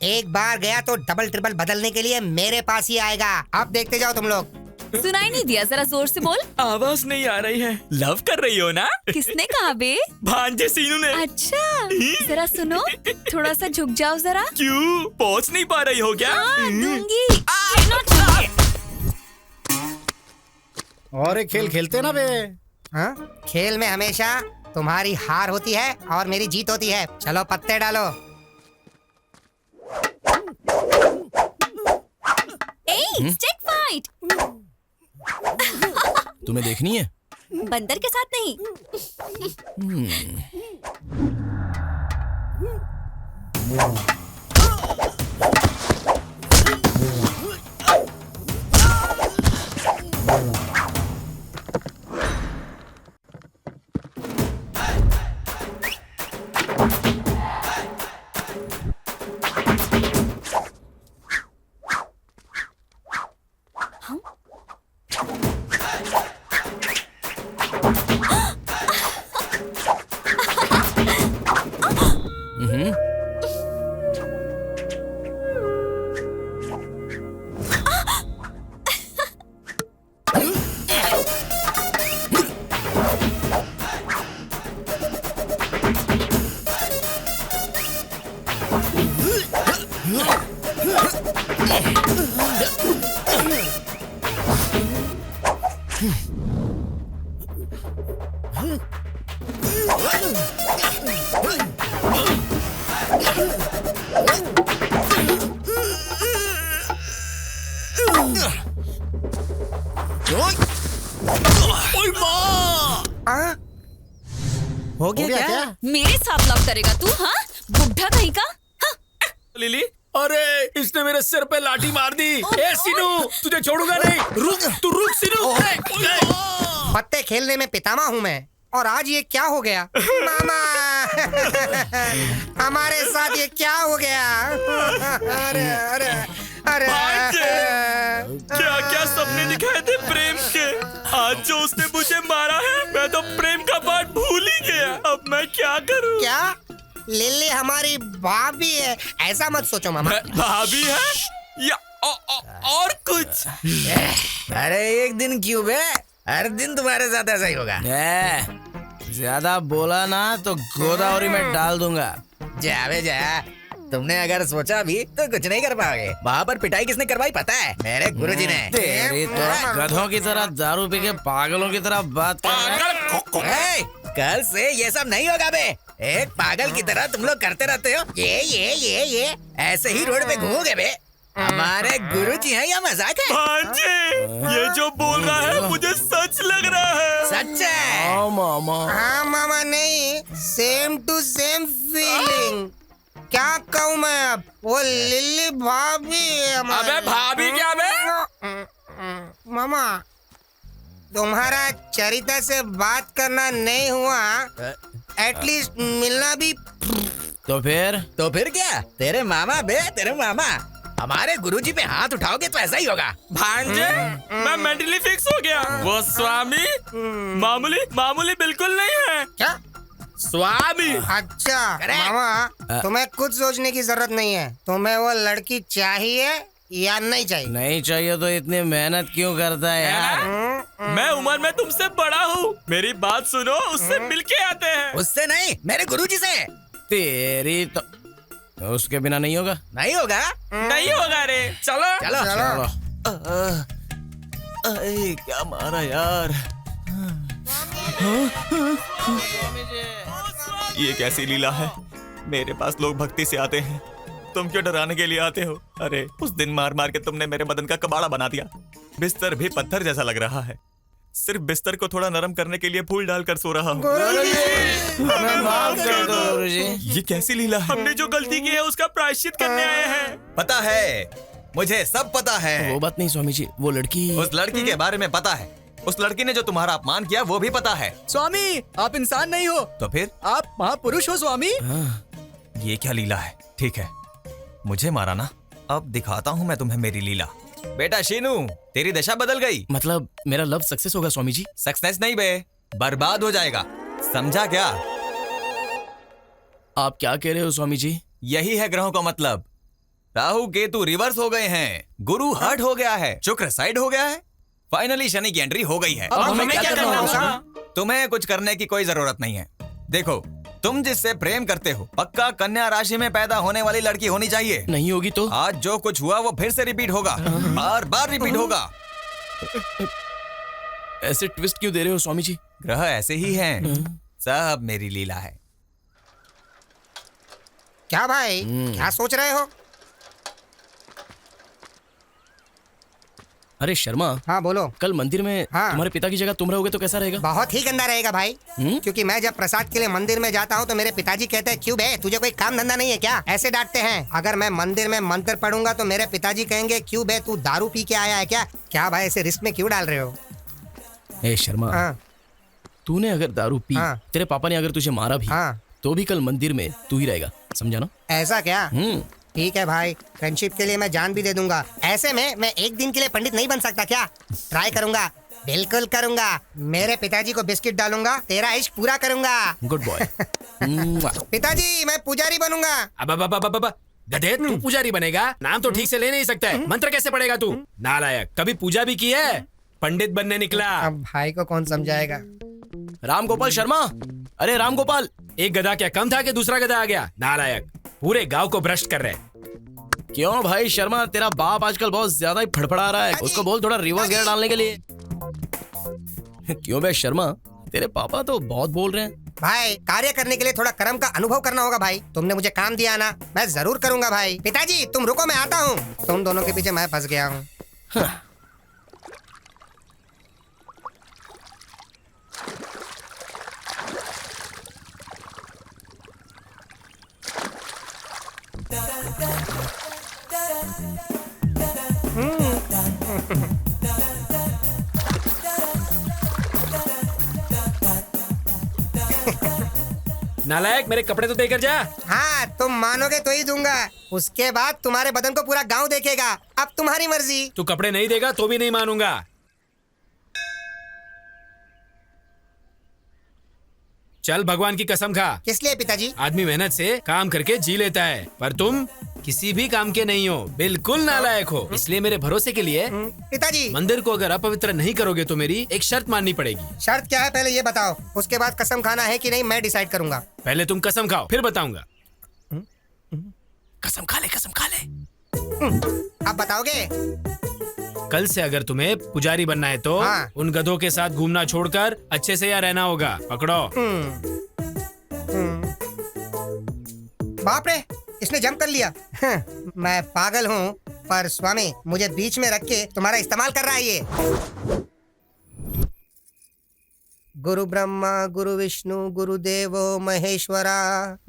एक बार गया तो डबल ट्रिपल बदलने के लिए मेरे पास ही आएगा। अब देखते जाओ तुम लोग। सुनाई नहीं दिया, जरा जोर से बोल। आवाज नहीं आ रही है। लव कर रही हो ना? किसने कहा बे? भांजे सीनू ने। अच्छा जरा सुनो, थोड़ा सा झुक जाओ जरा। क्यों, पहुंच नहीं पा रही हो क्या? दूंगी। और एक खेल खेलते ना बे। हाँ? खेल में हमेशा तुम्हारी हार होती है और मेरी जीत होती है। चलो पत्ते डालो। Stick fight. तुम्हें देखनी है? बंदर के साथ नहीं। हो गया क्या? मेरे साथ लव करेगा तू? हाँ, बुढ़ा कहीं का। हाँ? लिली, अरे इसने मेरे सिर पे लाठी मार दी। ए सीनू, तुझे छोड़ूंगा नहीं। रुक, तू रुक सीनू। पत्ते खेलने में पितामह हूँ मैं, और आज ये क्या हो गया? मामा हमारे साथ ये क्या हो गया? अरे अरे अरे क्या क्या सपने दिखाए थे प्रेम के। आज जो उसने मुझे मारा है, मैं तो प्रेम का पार्ट भूल ही गया। अब मैं क्या करूं? क्या लिली हमारी भाभी है? ऐसा मत सोचो मामा। भाभी है या और कुछ? अरे एक दिन क्यों बे, हर दिन तुम्हारे साथ ऐसा ही होगा। ज्यादा बोला ना तो गोदावरी में डाल दूंगा। जा बे जा, तुमने अगर सोचा भी तो कुछ नहीं कर पाओगे। वहाँ पर पिटाई किसने करवाई पता है? मेरे गुरुजी ने। तेरी तो गधों की तरह दारू पी के पागलों की तरह बात कर। कल से ये सब नहीं होगा बे। एक पागल की तरह तुम लोग करते रहते हो ये ऐसे ही रोड पे घूमोगे बे। हमारे गुरुजी हैं या मजाक है? भांजे, ये जो बोल रहा है मुझे सच लग रहा है। सच है? मामा। हाँ मामा, नहीं, सेम टू सेम फीलिंग। क्या कहूँ मैं अब? वो लिली भाभी है हमारी। अबे भाभी क्या बे? मामा, तुम्हारा चरिता से बात करना नहीं हुआ, एटलीस्ट मिलना भी। तो फिर क्या? तेरे मामा बे, तेरे मामा। हमारे गुरुजी पे हाथ उठाओगे तो ऐसा ही होगा। भांजे, मैं मेंटली फिक्स हो गया। वो स्वामी मामूली बिल्कुल नहीं है। क्या स्वामी? अच्छा मामा, तुम्हें कुछ सोचने की जरूरत नहीं है। तुम्हें वो लड़की चाहिए या नहीं चाहिए? नहीं चाहिए तो इतनी मेहनत क्यों करता है यार? मैं उम्र में तुमसे बड़ा हूँ, मेरी बात सुनो। उससे मिलके आते हैं। उससे नहीं, मेरे गुरुजी से। तेरी तो उसके बिना नहीं होगा। नहीं होगा? नहीं होगा रे। चलो चलो। क्या मारा यार। ये कैसी लीला है? मेरे पास लोग भक्ति से आते हैं, तुम क्यों डराने के लिए आते हो? अरे उस दिन मार मार के तुमने मेरे बदन का कबाड़ा बना दिया। बिस्तर भी पत्थर जैसा लग रहा है। सिर्फ बिस्तर को थोड़ा नरम करने के लिए फूल डालकर सो रहा हूँ। ये कैसी लीला है? हमने जो गलती की है उसका प्रायश्चित करने आए हैं। पता है, मुझे सब पता है। वो बात नहीं स्वामी जी, वो लड़की। उस लड़की के बारे में पता है। उस लड़की ने जो तुम्हारा अपमान किया वो भी पता है। स्वामी, आप इंसान नहीं हो तो फिर? आप महापुरुष हो स्वामी। ये क्या लीला है? ठीक है, मुझे मारा ना, अब दिखाता हूँ मैं तुम्हें मेरी लीला। बेटा शीनू, तेरी दशा बदल गई। मतलब मेरा लव सक्सेस होगा स्वामी जी? सक्सेस नहीं बे, बर्बाद हो जाएगा। समझा क्या? आप क्या कह रहे हो स्वामी जी? यही है ग्रहों का मतलब। राहु केतु रिवर्स हो गए हैं, गुरु हर्ट हो गया है, शुक्र साइड हो गया है, फाइनली शनि की एंट्री हो गई है। अब हमें क्या करना होगा? तुम्हें कुछ करने की कोई जरूरत नहीं है। देखो, तुम जिससे प्रेम करते हो पक्का कन्या राशि में पैदा होने वाली लड़की होनी चाहिए। नहीं होगी तो? आज जो कुछ हुआ वो फिर से रिपीट होगा, बार बार रिपीट होगा। ऐसे ट्विस्ट क्यों दे रहे हो स्वामी जी? ग्रह ऐसे ही हैं, सब मेरी लीला है। क्या भाई, क्या सोच रहे हो? अरे शर्मा। हाँ बोलो। कल मंदिर में तुम्हारे पिता की जगह तुम रहोगे तो कैसा रहेगा? बहुत ही गंदा रहेगा भाई। क्योंकि मैं जब प्रसाद के लिए मंदिर में जाता हूँ तो मेरे पिताजी कहते हैं, क्यों बे, तुझे कोई काम धंधा नहीं है क्या? ऐसे डांटते हैं। अगर मैं मंदिर में मंत्र पढ़ूंगा तो मेरे पिताजी कहेंगे, क्यों बे, तू दारू पी के आया है क्या? क्या भाई, ऐसे रिस्क में क्यों डाल रहे हो? ए शर्मा, तूने अगर दारू पी, तेरे पापा ने अगर तुझे मारा भी, तो भी कल मंदिर में तू ही रहेगा, समझा ना? ऐसा क्या? ठीक है भाई, फ्रेंडशिप के लिए मैं जान भी दे दूंगा। ऐसे में मैं एक दिन के लिए पंडित नहीं बन सकता क्या? ट्राई करूंगा, बिल्कुल करूंगा। मेरे पिताजी को बिस्किट डालूंगा, तेरा इश्क पूरा करूंगा। Good boy. पिताजी, मैं पुजारी बनूंगा। अब गधे, तू पुजारी बनेगा? नाम तो ठीक से ले नहीं सकता है, मंत्र कैसे पढ़ेगा तू? नालायक, कभी पूजा भी की है? पंडित बनने निकला। अब भाई को कौन समझाएगा? राम गोपाल शर्मा, अरे राम गोपाल, एक गधा क्या कम था कि दूसरा गधा आ गया? नालायक, पूरे गांव को भ्रष्ट कर रहे। क्यों भाई शर्मा, तेरा बाप आजकल बहुत ज्यादा ही फड़फड़ा रहा है, उसको बोल थोड़ा रिवर्स गियर डालने के लिए। क्यों बे शर्मा, तेरे पापा तो बहुत बोल रहे हैं। भाई कार्य करने के लिए थोड़ा कर्म का अनुभव करना होगा भाई। तुमने मुझे काम दिया ना, मैं जरूर करूंगा भाई। पिताजी तुम रुको, मैं आता हूँ। तुम दोनों के पीछे मैं फंस गया हूँ। नालायक, मेरे कपड़े तो देकर जा। हाँ तुम मानोगे तो ही दूंगा। उसके बाद तुम्हारे बदन को पूरा गांव देखेगा। अब तुम्हारी मर्जी। तू कपड़े नहीं देगा तो भी नहीं मानूंगा। चल भगवान की कसम खा। किस लिए पिताजी? आदमी मेहनत से काम करके जी लेता है, पर तुम किसी भी काम के नहीं हो, बिल्कुल नालायक हो। इसलिए मेरे भरोसे के लिए पिताजी मंदिर को अगर अपवित्र नहीं करोगे तो मेरी एक शर्त माननी पड़ेगी। शर्त क्या है पहले ये बताओ, उसके बाद कसम खाना है कि नहीं मैं डिसाइड करूंगा। पहले तुम कसम खाओ फिर बताऊंगा। कसम खा ले, कसम खा ले। अब बताओगे? कल से अगर तुम्हें पुजारी बनना है तो उन गधों के साथ घूमना छोड़कर अच्छे से यहाँ रहना होगा। पकड़ो। बाप रे, इसने जंप कर लिया। मैं पागल हूँ, पर स्वामी मुझे बीच में रख के तुम्हारा इस्तेमाल कर रहा है ये। गुरु ब्रह्मा गुरु विष्णु गुरुदेवो महेश्वरा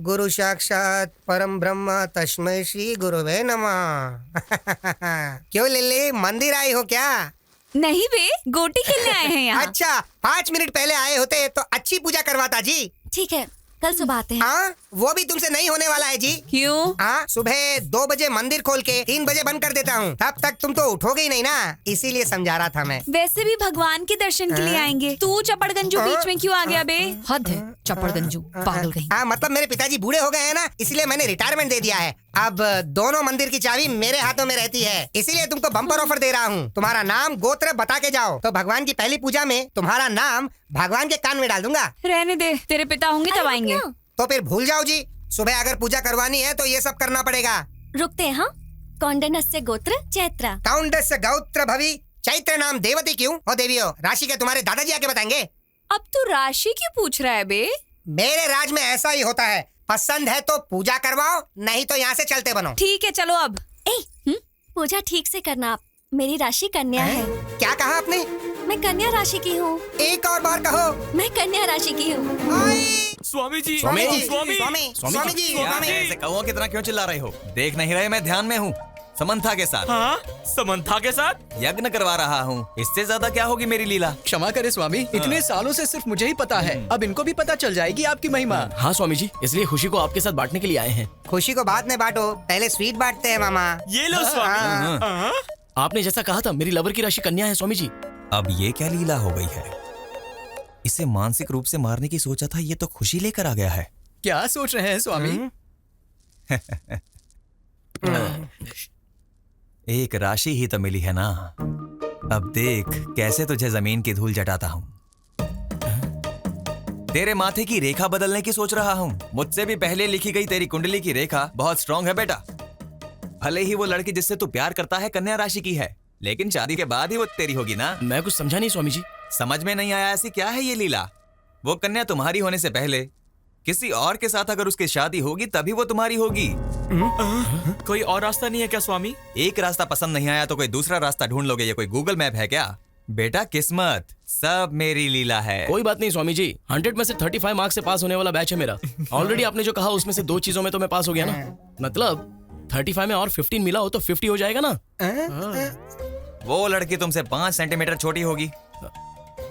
गुरु साक्षात परम ब्रह्म तस्मै श्री गुरुवे नमः। क्यों लिल्ली, मंदिर आई हो क्या? नहीं बे, गोटी खेलने आए हैं यहाँ। अच्छा, 5 मिनट पहले आए होते तो अच्छी पूजा करवाता जी। ठीक है, कल सुबह आते हैं। हाँ, वो भी तुमसे नहीं होने वाला है जी। क्यों? हाँ, सुबह 2 बजे मंदिर खोल के 3 बजे बंद कर देता हूँ। तब तक तुम तो उठोगे ही नहीं ना, इसीलिए समझा रहा था मैं। वैसे भी भगवान के दर्शन के लिए आएंगे, तू चपड़गंजू बीच में क्यों आ गया बे? हद है, चपड़गंजू पागल कहीं। हाँ, मतलब मेरे पिताजी बूढ़े हो गए हैं ना, इसलिए मैंने रिटायरमेंट दे दिया है। अब दोनों मंदिर की चाबी मेरे हाथों में रहती है, इसीलिए तुमको बम्पर ऑफर दे रहा हूँ। तुम्हारा नाम गोत्र बता के जाओ तो भगवान की पहली पूजा में तुम्हारा नाम भगवान के कान में डाल दूंगा। रहने दे, तेरे पिता होंगे तब आएंगे। तो फिर भूल जाओ जी, सुबह अगर पूजा करवानी है तो ये सब करना पड़ेगा। रुकते हैं। हाँ, कौंडन्यस्य गोत्र चैत्र। कौंडन्यस्य गोत्र भवि चैत्र नाम देवती क्यों? ओ देवियों, राशि के तुम्हारे दादाजी आके बताएंगे। अब तू राशि क्यों पूछ रहा है बे? मेरे राज में ऐसा ही होता है, पसंद है तो पूजा करवाओ, नहीं तो यहाँ से चलते बनो। ठीक है चलो अब। पूजा ठीक से करना, मेरी राशि कन्या है। क्या कहा आपने? मैं कन्या राशि की हूँ। एक और बार कहो। मैं कन्या राशि की हूँ। स्वामी जी, स्वामी जी, स्वामी, स्वामी जी, स्वामी। ऐसे कौओं की तरह क्यों चिल्ला रहे हो? देख नहीं रहे मैं ध्यान में हूँ, समंथा के साथ। हाँ, समंथा के साथ यज्ञ करवा रहा हूँ। इससे ज्यादा क्या होगी मेरी लीला? क्षमा करे स्वामी, इतने सालों से सिर्फ मुझे ही पता है, अब इनको भी पता चल जाएगी आपकी महिमा। हाँ स्वामी जी, इसलिए खुशी को आपके साथ बांटने के लिए आए हैं। खुशी को बाद में बांटो, पहले स्वीट बांटते हैं मामा। ये लो स्वामी। आपने जैसा कहा था, मेरी लवर की राशि कन्या है स्वामी जी। अब ये क्या लीला हो गई है? इसे मानसिक रूप से मारने की सोचा था, ये तो खुशी लेकर आ गया है। क्या सोच रहे हैं स्वामी? एक राशि ही तो मिली है ना, अब देख कैसे तुझे जमीन की धूल जटाता हूँ। तेरे माथे की रेखा बदलने की सोच रहा हूँ। मुझसे भी पहले लिखी गई तेरी कुंडली की रेखा बहुत स्ट्रांग है बेटा। भले ही वो लड़की जिससे तू प्यार करता है कन्या राशि की है, लेकिन शादी के बाद ही वो तेरी होगी ना। मैं कुछ समझा नहीं स्वामी जी। समझ में नहीं आया? ऐसी क्या है ये लीला? वो कन्या तुम्हारी होने से पहले किसी और के साथ अगर उसकी शादी होगी तभी वो तुम्हारी होगी। कोई और रास्ता नहीं है क्या स्वामी? एक रास्ता पसंद नहीं आया तो कोई दूसरा रास्ता ढूंढ लोगे, ये कोई गूगल मैप है क्या? बेटा किस्मत सब मेरी लीला है। कोई बात नहीं स्वामी जी, 100 में से 35 मार्क्स से पास होने वाला बैच है मेरा। ऑलरेडी आपने जो कहा उसमें से 2 चीजों में तो मैं पास हो गया ना। मतलब 35 में और 15 मिला हो तो 50 हो जाएगा ना। वो लड़की तुमसे 5 सेंटीमीटर छोटी होगी।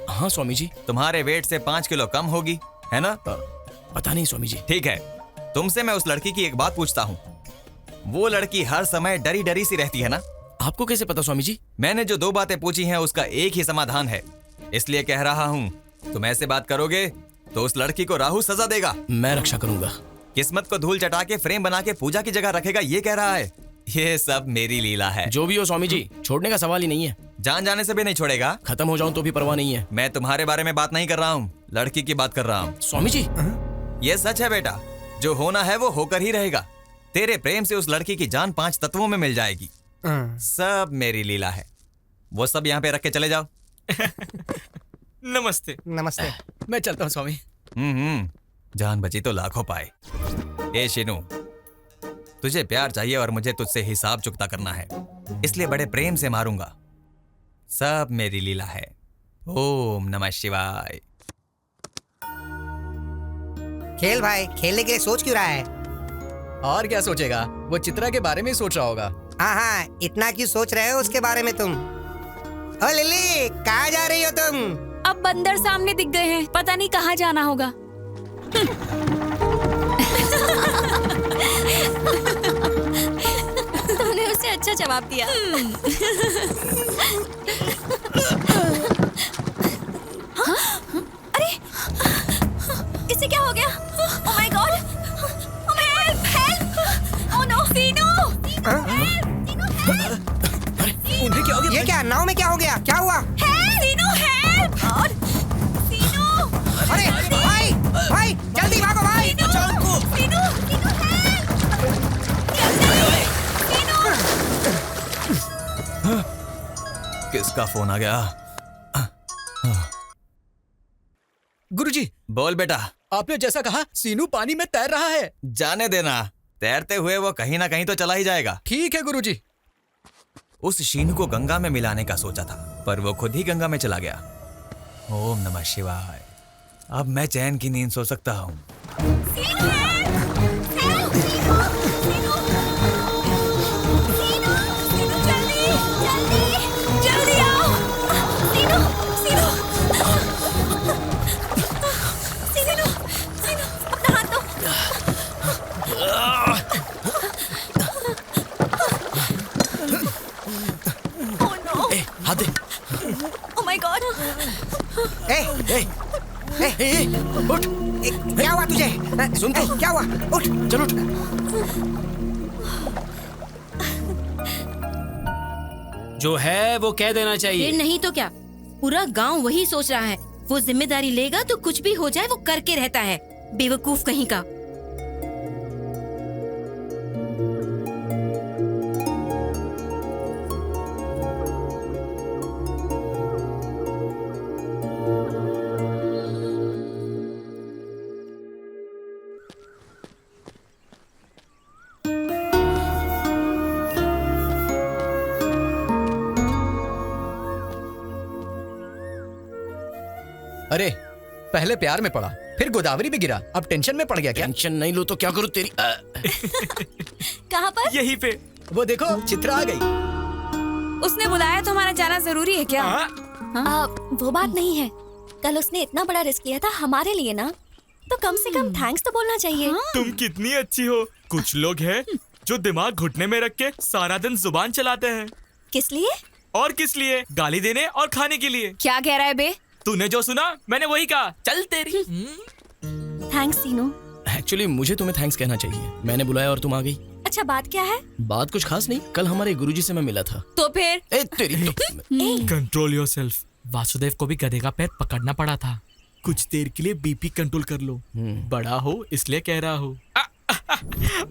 हाँ स्वामी जी। तुम्हारे वेट से 5 किलो कम होगी, है ना? पता नहीं स्वामी जी। ठीक है, तुमसे मैं उस लड़की की एक बात पूछता हूँ। वो लड़की हर समय डरी डरी सी रहती है ना? आपको कैसे पता स्वामी जी? मैंने जो 2 बातें पूछी हैं उसका एक ही समाधान है, इसलिए कह रहा हूँ तुम ऐसे बात करोगे तो उस लड़की को राहु सजा देगा। मैं रक्षा करूंगा। किस्मत को धूल चटा के फ्रेम बना के पूजा की जगह रखेगा, ये कह रहा है। ये सब मेरी लीला है। जो भी हो स्वामी जी, छोड़ने का सवाल ही नहीं है। जान जाने से भी नहीं छोड़ेगा? खत्म हो जाऊं तो भी परवाह नहीं है। मैं तुम्हारे बारे में बात नहीं कर रहा हूँ, लड़की की बात कर रहा हूँ। स्वामी जी ये सच है बेटा, जो होना है वो होकर ही रहेगा। तेरे प्रेम से उस लड़की की जान 5 तत्वों में मिल जाएगी। सब मेरी लीला है। वो सब यहाँ पे रख के चले जाओ। नमस्ते। नमस्ते। मैं चलता हूँ स्वामी। जान बची तो लाखों पाए। ए शीनू, तुझे प्यार चाहिए और मुझे तुझसे हिसाब चुकता करना है, इसलिए बड़े प्रेम से मारूंगा। सब मेरी लीला है। ओम नमः शिवाय। खेल भाई, खेलने के लिए सोच क्यों रहा है? और क्या सोचेगा, वो चित्रा के बारे में ही सोच रहा होगा। हाँ, इतना क्यों सोच रहे हो उसके बारे में तुम? ओ लिली, कहाँ जा रही हो तुम? अब बंदर सामने दिख गए हैं, पता नहीं कहाँ जाना होगा। तुमने उसे अच्छा जवाब दिया। हाँ? अरे, इसे क्या हो गया? Oh my God! Oh my God! Help! Oh no! सीनू! उन्हें क्या हो गया? ये क्या, नाव में क्या हो गया? क्या हुआ? सीनू, help! सीनू! अरे भाई, भाई जल्दी भागो भाई! सीनू, सीनू, किसका फोन आ गया? गुरुजी। बोल बेटा। आपने जैसा कहा, सीनू पानी में तैर रहा है। जाने देना, तैरते हुए वो कहीं ना कहीं तो चला ही जाएगा। ठीक है गुरुजी। उस शीनू को गंगा में मिलाने का सोचा था, पर वो खुद ही गंगा में चला गया। ओम नमः शिवाय। अब मैं चैन की नींद सो सकता हूँ। जल्दी आओ! सीनू, सीनू, सीनू, सीनू, अपना हाथ दो। Oh no! हाथ दे। Oh my God! उठ! क्या हुआ तुझे? सुन तो, क्या हुआ? उठ! चल उठ। जो है वो कह देना चाहिए। फिर नहीं तो क्या, पूरा गांव वही सोच रहा है। वो जिम्मेदारी लेगा तो कुछ भी हो जाए वो करके रहता है, बेवकूफ कहीं का। अरे, पहले प्यार में पड़ा, फिर गोदावरी में गिरा, अब टेंशन में पड़ गया क्या? टेंशन नहीं लो तो क्या करूं तेरी? कहाँ पर? यहीं पे। वो देखो, चित्रा आ गई। उसने बुलाया तो हमारा जाना जरूरी है क्या? वो बात नहीं है। कल उसने इतना बड़ा रिस्क लिया था हमारे लिए ना, तो कम से कम थैंक्स तो बोलना चाहिए। तुम कितनी अच्छी हो। कुछ लोग हैं जो दिमाग घुटने में रख के सारा दिन जुबान चलाते हैं। किस लिए? और किस लिए? गाली देने और खाने के लिए। क्या कह रहा है बे? तूने जो सुना मैंने वही कहा। चल तेरी। थैंक्स सीनू। एक्चुअली मुझे तुम्हें थैंक्स कहना चाहिए। मैंने बुलाया और तुम आ गई। अच्छा, बात क्या है? बात कुछ खास नहीं। कल हमारे गुरुजी से मैं मिला था। तो फिर? तेरी तो। Control yourself. वासुदेव को भी गधे का पैर पकड़ना पड़ा था। कुछ देर के लिए बीपी कंट्रोल कर लो। बड़ा हो इसलिए कह रहा हो।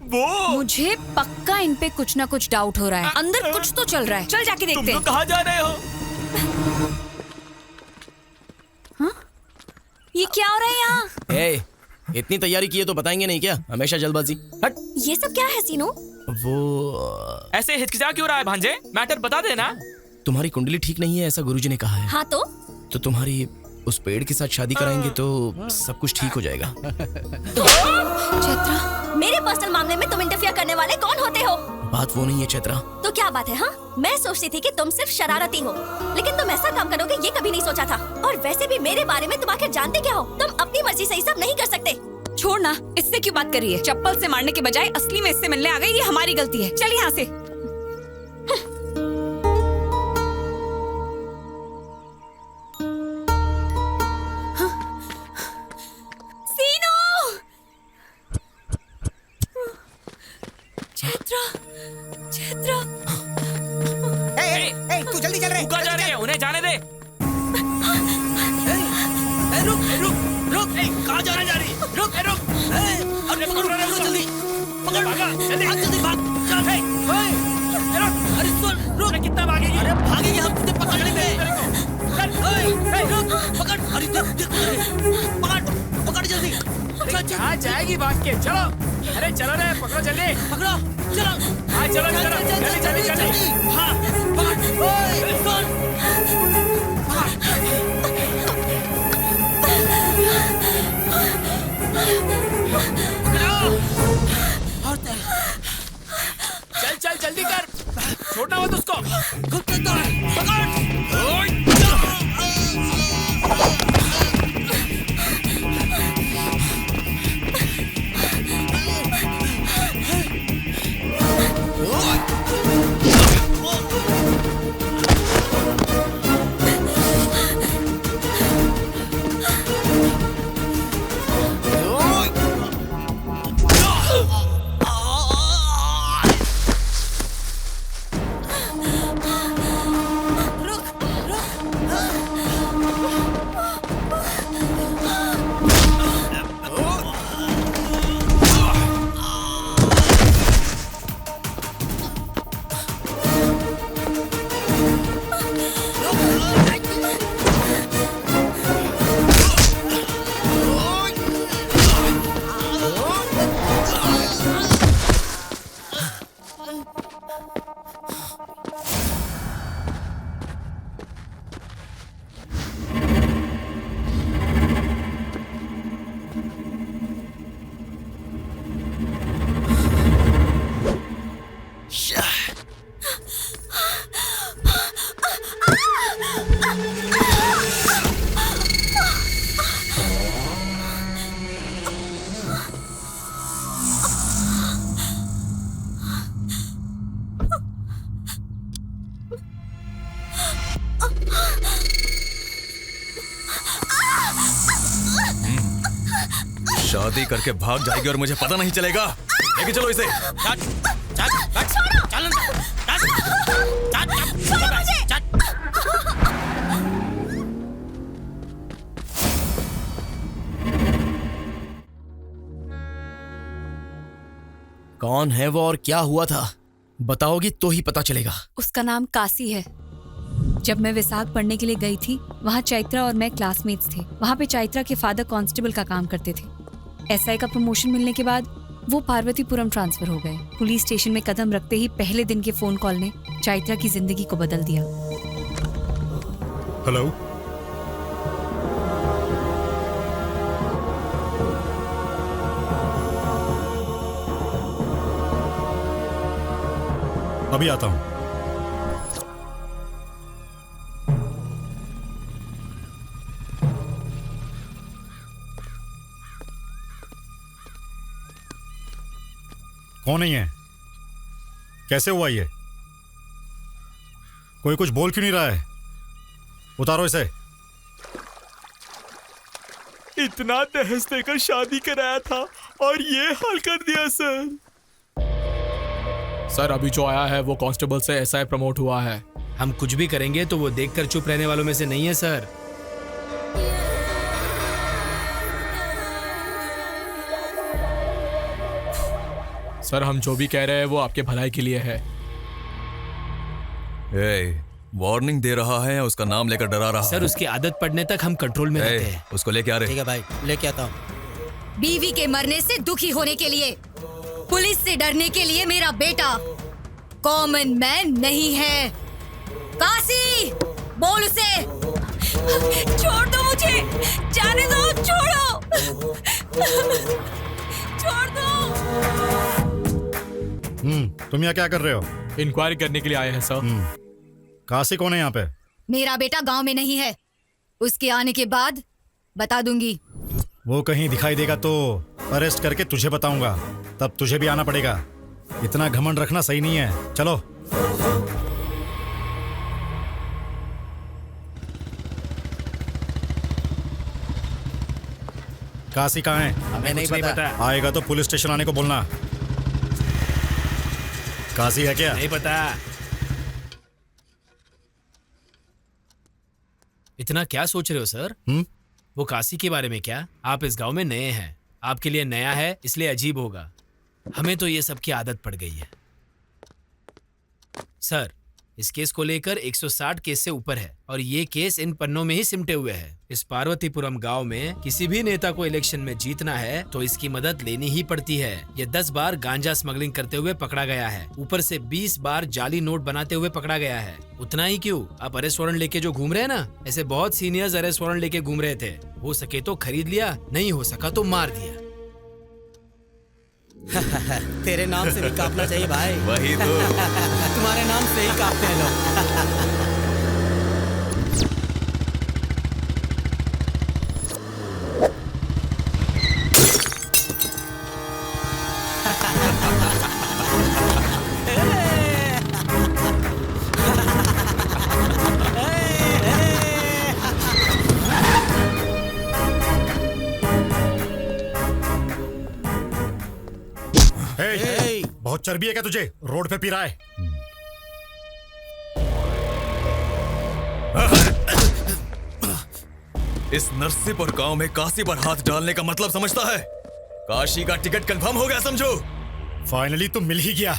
वो मुझे पक्का इन पे कुछ ना कुछ डाउट हो रहा है। अंदर कुछ तो चल रहा है। चल जाके देखते हैं। तुम लोग कहाँ जा रहे हो? ये क्या हो रहा है यहाँ? इतनी तैयारी की है तो बताएंगे नहीं क्या? हमेशा जल्दबाजी। हट। ये सब क्या है सीनू? वो ऐसे हिचकिचा क्यों रहा है भांजे? मैटर बता देना। तुम्हारी कुंडली ठीक नहीं है ऐसा गुरुजी ने कहा है। हाँ तो तुम्हारी उस पेड़ के साथ शादी कराएंगे तो सब कुछ ठीक हो जाएगा। चैत्रा, मेरे पर्सनल मामले में तुम इंटरफियर करने वाले कौन होते हो? बात वो नहीं है चैत्रा। तो क्या बात है? हाँ, मैं सोचती थी कि तुम सिर्फ शरारती हो, लेकिन तुम ऐसा काम करोगे ये कभी नहीं सोचा था। और वैसे भी मेरे बारे में तुम आखिर जानते क्या हो? तुम अपनी मर्जी से ही सब नहीं कर सकते। छोड़ ना, इससे क्यों बात करी है? चप्पल से मारने के बजाय असली में इससे मिलने आ गई, ये हमारी गलती है। चल यहाँ से। तू जल्दी चल रहे। कहाँ जा रहे हैं? उन्हें जाने दे। रुक रुक रुक। कहाँ जा रही? रुक रुक। अरे पकड़ रहे हो जल्दी। पकड़ भागा। जल्दी भाग। चल रुक। अरे सुन रुक। कितना भागेगी? अरे भागेगी हम तुझे पकड़ लेंगे। चल रुक। पकड़। पकड़ जल्दी। कहाँ जाएगी भाग के? चलो, अरे चलो रे, पकड़ो जल्दी, पकड़ो, चलो। हाँ चलो जल्दी जल्दी। हाँ, पकड़। ओए, कौन? चल जल्दी कर, छोड़ना मत उसको। शादी करके भाग जाएगी और मुझे पता नहीं चलेगा। लेके चलो इसे। कौन है वो और क्या हुआ था? बताओगी तो ही पता चलेगा। उसका नाम काशी है। जब मैं विशाख पढ़ने के लिए गई थी, वहाँ चैत्रा और मैं क्लासमेट्स थे। वहाँ पे चैत्रा के फादर कांस्टेबल का काम करते थे। एसआई का प्रमोशन मिलने के बाद वो पार्वतीपुरम ट्रांसफर हो गए। पुलिस स्टेशन में कदम रखते ही पहले दिन के फोन कॉल ने चैत्रा की जिंदगी को बदल दिया। हेलो, अभी आता हूं। कौन नहीं है? कैसे हुआ ये? कोई कुछ बोल क्यों नहीं रहा है? उतारो इसे। इतना दहेज देकर शादी कराया था और ये हाल कर दिया सर। सर अभी जो आया है वो कांस्टेबल से एसआई प्रमोट हुआ है। हम कुछ भी करेंगे तो वो देखकर चुप रहने वालों में से नहीं है सर। सर हम जो भी कह रहे हैं वो आपके भलाई के लिए है। वार्निंग दे रहा है, उसका नाम लेकर डरा रहा सर उसकी आदत पड़ने तक हम कंट्रोल में रहते हैं। उसको लेके आ रहे। ठीक है भाई, लेके आता हूँ। बीवी के मरने से दुखी होने के लिए, पुलिस से डरने के लिए मेरा बेटा कॉमन मैन नहीं है। काशी, बोल उसे। छोड़ दो मुझे, जाने दो, छोड़ो, छोड़ दो। तुम यहाँ क्या कर रहे हो? इंक्वायरी करने के लिए आए हैं सर। काशी कौन है यहाँ पे? मेरा बेटा गांव में नहीं है। उसके आने के बाद बता दूंगी। वो कहीं दिखाई देगा तो अरेस्ट करके तुझे बताऊंगा, तब तुझे भी आना पड़ेगा। इतना घमंड रखना सही नहीं है। चलो। काशी कहाँ है? हमें नहीं पता। आएगा तो पुलिस स्टेशन आने को बोलना। काशी है क्या? नहीं पता। इतना क्या सोच रहे हो सर? वो काशी के बारे में क्या? आप इस गांव में नए हैं, आपके लिए नया है इसलिए अजीब होगा। हमें तो ये सब की आदत पड़ गई है। सर इस केस को लेकर 160 केस से ऊपर है और ये केस इन पन्नों में ही सिमटे हुए है। इस पार्वतीपुरम गांव में किसी भी नेता को इलेक्शन में जीतना है तो इसकी मदद लेनी ही पड़ती है। ये 10 बार गांजा स्मगलिंग करते हुए पकड़ा गया है, ऊपर से 20 बार जाली नोट बनाते हुए पकड़ा गया है। उतना ही क्यों, आप अरेस्ट वारंट लेके जो घूम रहे हैं ना, ऐसे बहुत सीनियर्स अरेस्ट वारंट लेके घूम रहे थे। हो सके तो खरीद लिया, नहीं हो सका तो मार दिया। तेरे नाम से भी कांपना चाहिए भाई। वही तो। तुम्हारे नाम से ही कांपते हैं लोग। बहुत चर्बी है क्या तुझे? रोड पे पी रहा है। इस नरसिंहपुर गांव में काशी पर हाथ डालने का मतलब समझता है? काशी का टिकट कंफर्म हो गया समझो। फाइनली तुम मिल ही गया।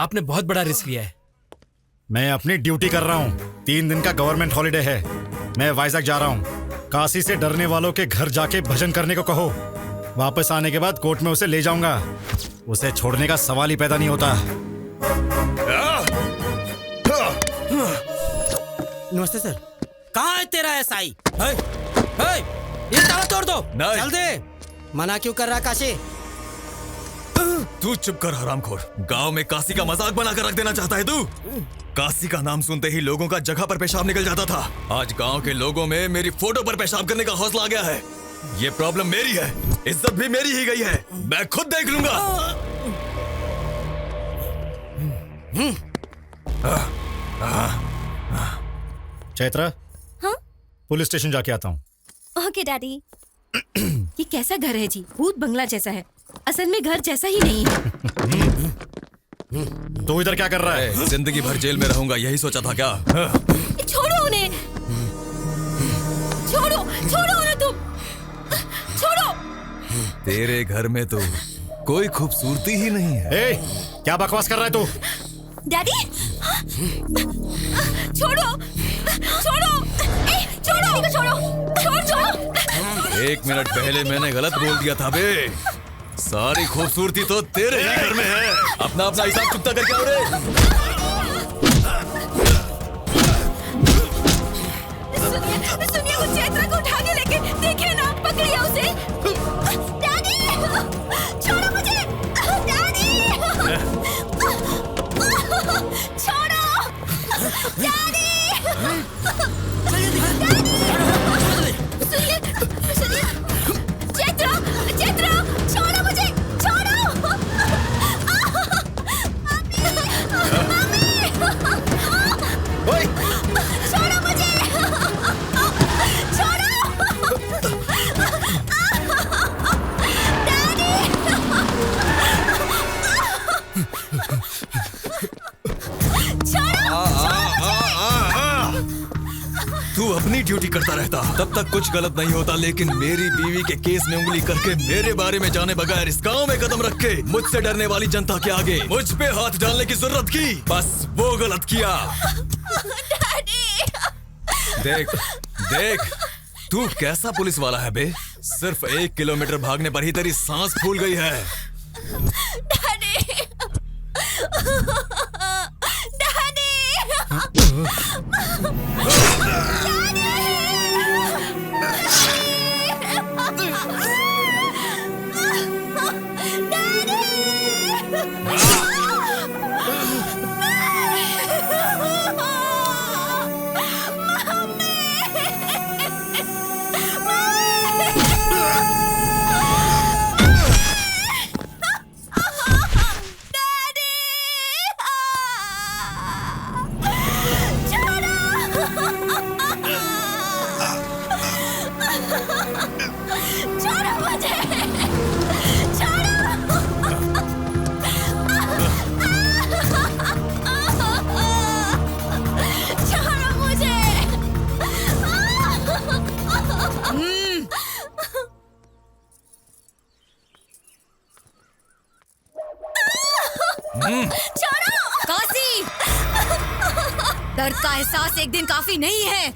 आपने बहुत बड़ा रिस्क लिया है। मैं अपनी ड्यूटी कर रहा हूँ। 3 दिन का गवर्नमेंट हॉलिडे है। मैं वाइजैक जा रहा हूँ। काशी से डरने वालों के घर जाके भजन करने को कहो। वापस आने के बाद कोर्ट में उसे ले जाऊंगा। उसे छोड़ने का सवाल ही पैदा नहीं होता। नमस्ते सर। कहाँ है तेरा एसआई? ये ताला तोड़ दो। चल दे। मना क्यों कर रहा काशी? तू चुप कर हरामखोर। गांव में काशी का मजाक बना कर रख देना चाहता है तू? काशी का नाम सुनते ही लोगों का जगह पर पेशाब निकल जाता था। आज गांव के लोगों में मेरी फोटो पर पेशाब करने का हौसला आ गया है। ये प्रॉब्लम मेरी है, इज्जत भी मेरी ही गई है। मैं खुद देख लूंगा। चैत्रा, हाँ? पुलिस स्टेशन जाके आता हूँ। Okay daddy. ये कैसा घर है जी? भूत बंगला जैसा है। असल में घर जैसा ही नहीं है। तू इधर क्या कर रहा है? जिंदगी भर जेल में रहूंगा यही सोचा था क्या? छोड़ो उन्हें। छोड़ो छोड़ो उन्हें तुम। छोड़ो। तेरे घर में तो कोई खूबसूरती ही नहीं है। क्या बकवास कर रहा है तू? डैडी छोड़ो छोड़ो छोड़ो छोड़ो छोड़ो। 1 मिनट पहले मैंने गलत बोल दिया था बे। सारी खूबसूरती तो तेरे ही घर में है। अपना अपना हिसाब चुकता करके आओ रे। सुनिए उस चैत्रा को उठा के लेके देखिए ना, पकड़िए उसे। डैडी छोड़ो मुझे। डैडी छोड़ो। डैडी सुनिए चैत्रा चैत्रा छोड़ो मुझे, छोड़ो। मम्मी छोड़ो मुझे, छोड़ो। तू अपनी ड्यूटी करता रहता तब तक कुछ गलत नहीं होता, लेकिन मेरी बीवी के केस में उंगली करके मेरे बारे में जाने बगैर इस गांव में कदम रख के मुझसे डरने वाली जनता के आगे मुझ पे हाथ डालने की जरूरत की, बस वो गलत किया। देख देख तू कैसा पुलिस वाला है बे। सिर्फ 1 किलोमीटर भागने पर ही तेरी सांस फूल गई है। Mom! छोड़ो। काशी, दर्द का एहसास एक दिन काफी नहीं है।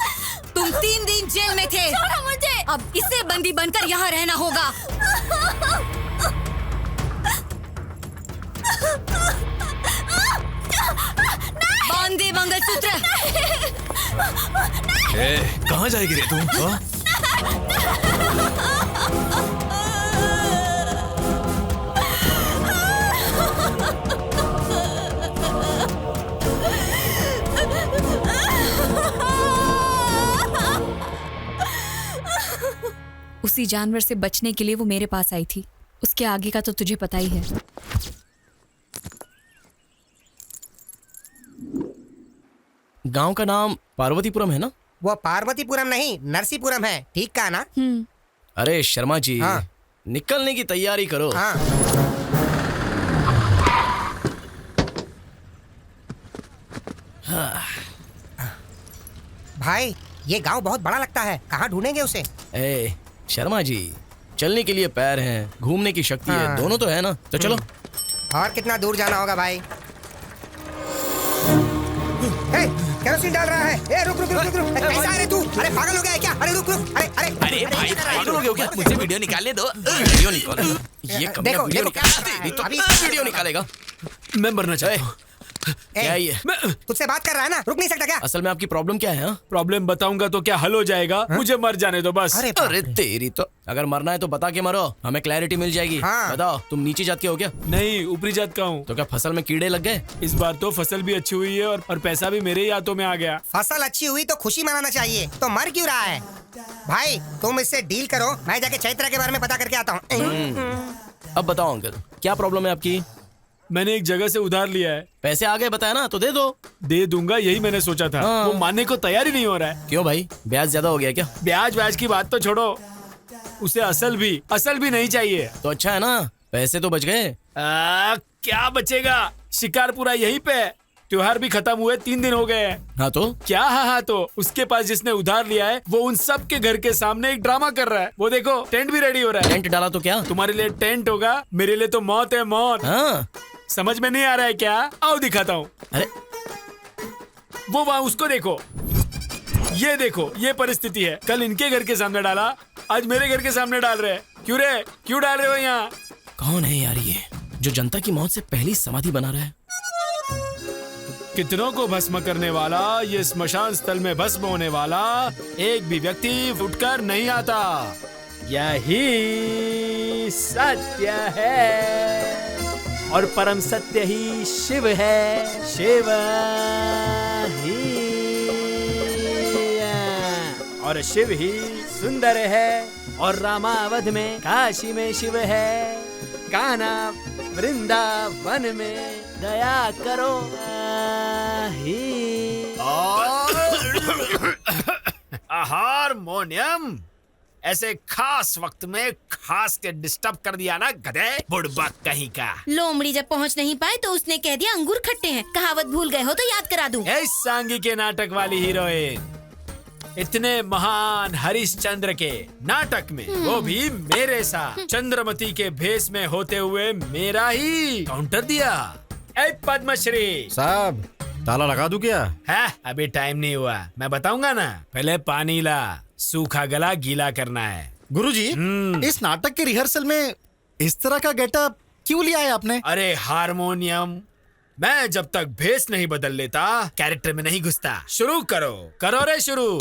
तुम 3 दिन जेल में थे। छोड़ो मुझे। अब इससे बंदी बनकर यहाँ रहना होगा। बांध दे मंगलसूत्र। कहाँ जाएगी रे तू? हाँ? उसी जानवर से बचने के लिए वो मेरे पास आई थी। उसके आगे का तो तुझे पता ही है। गांव का नाम पार्वतीपुरम है ना? वो पार्वतीपुरम नहीं, नरसीपुरम है। ठीक कहा ना? अरे शर्मा जी, हाँ। निकलने की तैयारी करो। हाँ। भाई, ये गांव बहुत बड़ा लगता है। कहाँ ढूंढेंगे उसे? ए शर्मा जी, चलने के लिए पैर हैं, घूमने की शक्ति है, दोनों तो है ना। तो चलो। और कितना दूर जाना होगा भाई? केरोसिन डाल रहा है। ए, रुक रुक रुक रुक रुक। कैसा है रे तू? अरे पागल हो गया है क्या? अरे रुक रुक। अरे अरे अरे भाई, पागल हो गए हो क्या? मुझे वीडियो निकालने दो। वीडियो निकालो। ये कब देखो, वीडियो देखो, निकालते? अभी वीडियो निकालेगा। मैं मरना चाहता हूँ। क्या ये? तुझसे बात कर रहा है ना? रुक नहीं सकता क्या? असल में आपकी प्रॉब्लम क्या है? प्रॉब्लम बताऊंगा तो क्या हल हो जाएगा? मुझे मर जाने दो बस। अरे तेरी तो, अगर मरना है तो बता के मरो, हमें क्लैरिटी मिल जाएगी। बताओ, तुम नीची जात के हो क्या? नहीं, ऊपरी जात का हूँ। तो क्या फसल में कीड़े लग गए? इस बार तो फसल भी अच्छी हुई है और पैसा भी मेरे ही हाथों में आ गया। फसल अच्छी हुई तो खुशी मनाना चाहिए। तो मर क्यों रहा है? भाई तुम इससे डील करो, मैं जाके चैत्रा के बारे में पता करके आता हूँ। अब बताओ अंकल, क्या प्रॉब्लम है आपकी? मैंने एक जगह से उधार लिया है। पैसे आ गए बताया ना, तो दे दो। दे दूंगा, यही मैंने सोचा था। वो मानने को तैयार ही नहीं हो रहा है। क्यों भाई, ब्याज ज्यादा हो गया क्या? ब्याज की बात तो छोड़ो, उसे असल भी नहीं चाहिए। तो अच्छा है ना, पैसे तो बच गए। क्या बचेगा? शिकार पूरा यहीं पे। त्योहार भी खत्म हुए 3 दिन हो गए। हाँ तो क्या? हाँ तो उसके पास जिसने उधार लिया है वो उन सब के घर के सामने एक ड्रामा कर रहा है। वो देखो, टेंट भी रेडी हो रहा है। टेंट डाला तो क्या? तुम्हारे लिए टेंट होगा, मेरे लिए तो मौत है, मौत। हाँ। समझ में नहीं आ रहा है क्या? आओ दिखाता हूँ। अरे वो वहाँ, उसको देखो, ये देखो, ये परिस्थिति है। कल इनके घर के सामने डाला, आज मेरे घर के सामने डाल रहे हैं। क्यों रे, क्यों डाल रहे हो यहाँ? कौन है यार ये, जो जनता की मौत से पहली समाधि बना रहा है? कितनों को भस्म करने वाला, ये स्मशान स्थल में भस्म होने वाला एक भी व्यक्ति उठकर नहीं आता। यही सत्य है और परम सत्य ही शिव है। शिव ही और शिव ही सुंदर है और रामावध में, काशी में शिव है। कान्हा वृंदावन में दया करो हारमोनियम ऐसे खास वक्त में खास के डिस्टर्ब कर दिया ना, गधे बुड़बक कहीं का। लोमड़ी जब पहुंच नहीं पाए तो उसने कह दिया अंगूर खट्टे हैं। कहावत भूल गए हो तो याद करा दूं। इस सांगी के नाटक वाली हीरोइन, इतने महान हरिश्चंद्र के नाटक में वो भी मेरे साथ चंद्रमती के भेष में होते हुए मेरा ही काउंटर दिया। पद्मश्री साहब, ताला लगा दूं क्या? है, अभी टाइम नहीं हुआ, मैं बताऊंगा ना। पहले पानी ला, सूखा गला गीला करना है। गुरुजी, इस नाटक के रिहर्सल में इस तरह का गेटअप क्यों लिया है आपने? अरे हारमोनियम, मैं जब तक भेष नहीं बदल लेता कैरेक्टर में नहीं घुसता। शुरू करो, करो रे शुरू।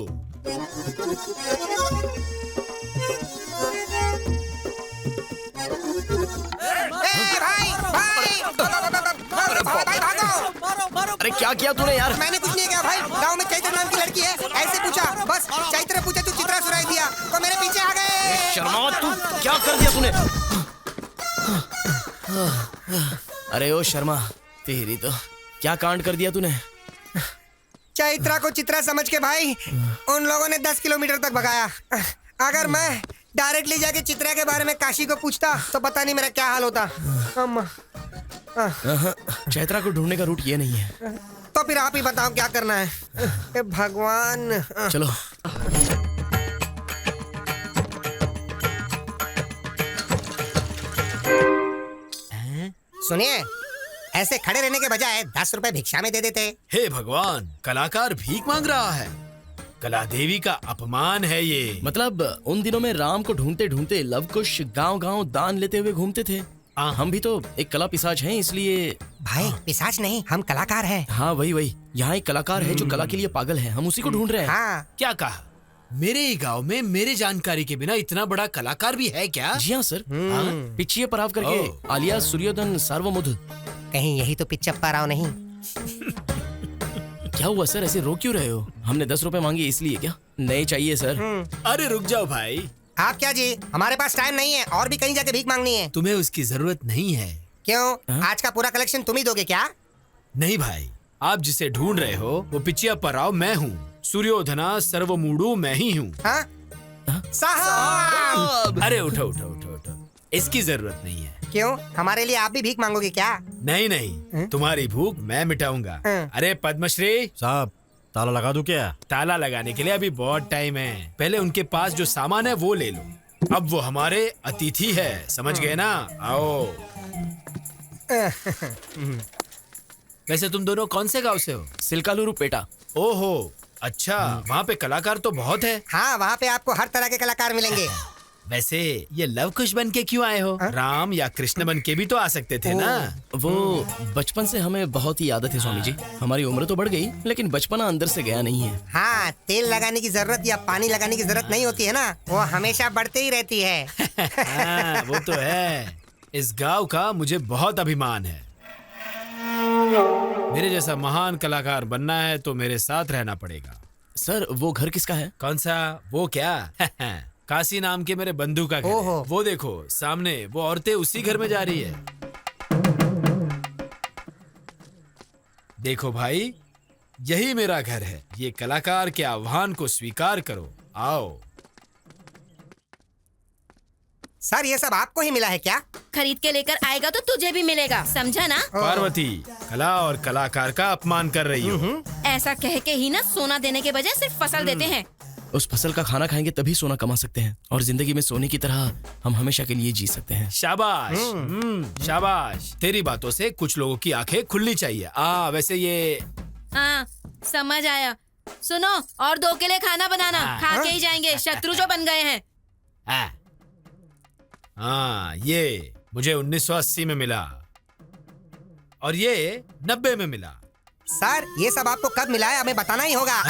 अरे क्या किया तूने यार? मैंने कुछ नहीं किया भाई। गांव में चैत्र नाम की लड़की है, ऐसे पूछा, बस चैत्र पूछा तू चित्रा सुनाई दिया तो मेरे पीछे आ गए। शर्मा, तू क्या कर दिया तूने? अरे ओ शर्मा, तेरी तो क्या कांड कर दिया तूने? चैत्रा को चित्रा समझ के भाई उन लोगों ने 10 किलोमीटर तक भगाया। अगर मैं डायरेक्टली जाके चित्रा के बारे में काशी को पूछता तो पता नहीं मेरा क्या हाल होता। चैत्रा को ढूंढने का रूट ये नहीं है। तो फिर आप ही बताओ क्या करना है। ए भगवान। चलो। सुनिए, ऐसे खड़े रहने के बजाय 10 रुपए भिक्षा में दे देते। हे भगवान, कलाकार भीख मांग रहा है। कला देवी का अपमान है ये। मतलब उन दिनों में राम को ढूंढते ढूंढते लवकुश गांव-गांव दान लेते हुए घूमते थे। हम भी तो एक कला पिशाच हैं, इसलिए। भाई पिशाच नहीं, हम कलाकार हैं। हाँ वही। यहाँ एक कलाकार है जो कला के लिए पागल है, हम उसी को ढूंढ रहे हैं। हाँ। क्या कहा? मेरे ही गांव में मेरे जानकारी के बिना इतना बड़ा कलाकार भी है क्या? जी हाँ सर। पिच्चिये पराव करके आलिया सूर्योधन सार्वमुध। कहीं यही तो पिच्चप्पा राव नहीं? क्या हुआ सर, ऐसे रो क्यों रहे हो? हमने 10 रुपए मांगे इसलिए क्या? नहीं चाहिए सर। अरे रुक जाओ भाई। आप क्या जी, हमारे पास टाइम नहीं है और भी कहीं जाके भीख मांगनी है। तुम्हें उसकी जरूरत नहीं है। क्यों? आज का पूरा कलेक्शन तुम ही दोगे क्या? नहीं भाई, आप जिसे ढूंढ रहे हो वो पिच्चियप्पा राव मैं हूँ। सूर्योधना सर्वमूडु मैं ही हूँ। साहब! अरे उठो, इसकी जरूरत नहीं है। क्यों? हमारे लिए आप भी भीख मांगोगे क्या? नहीं, तुम्हारी भूख मैं मिटाऊंगा। अरे पद्मश्री साहब, ताला लगा दूं क्या? ताला लगाने के लिए अभी बहुत टाइम है। पहले उनके पास जो सामान है वो ले लो। अब वो हमारे अतिथि है, समझ गए ना? आओ। वैसे तुम दोनों कौन से गांव से हो? सिलकालुरु पेटा। ओहो, अच्छा। वहाँ पे कलाकार तो बहुत है। हाँ, वहाँ पे आपको हर तरह के कलाकार मिलेंगे। वैसे ये लवकुश बन के क्यों आए हो? राम या कृष्ण बन के भी तो आ सकते थे ना। वो बचपन से हमें बहुत ही आदत है स्वामी जी। हमारी उम्र तो बढ़ गई लेकिन बचपना अंदर से गया नहीं है। हाँ, तेल लगाने की जरूरत या पानी लगाने की जरूरत नहीं होती है ना, वो हमेशा बढ़ते ही रहती है। हाँ, वो तो है। इस गांव का मुझे बहुत अभिमान है। मेरे जैसा महान कलाकार बनना है तो मेरे साथ रहना पड़ेगा। सर वो घर किसका है? कौन सा? वो क्या? काशी नाम के मेरे बंधु का घर है। वो देखो सामने, वो औरतें उसी घर में जा रही है। देखो भाई, यही मेरा घर है। ये कलाकार के आह्वान को स्वीकार करो। आओ। सर ये सब आपको ही मिला है क्या? खरीद के लेकर आएगा तो तुझे भी मिलेगा, समझा ना? पार्वती, कला और कलाकार का अपमान कर रही हो। ऐसा कह के ही ना सोना देने के बजाय सिर्फ फसल देते हैं। उस फसल का खाना खाएंगे तभी सोना कमा सकते हैं और जिंदगी में सोने की तरह हम हमेशा के लिए जी सकते हैं। शाबाश, शाबाश। तेरी बातों से कुछ लोगों की आंखें खुलनी चाहिए। वैसे ये हाँ, समझ आया। सुनो, और 2 के लिए खाना बनाना। खा के ही जाएंगे, शत्रु जो बन गए हैं। ये मुझे 1980 में मिला और ये 90 में मिला। सर ये सब आपको कब मिला है हमें बताना ही होगा।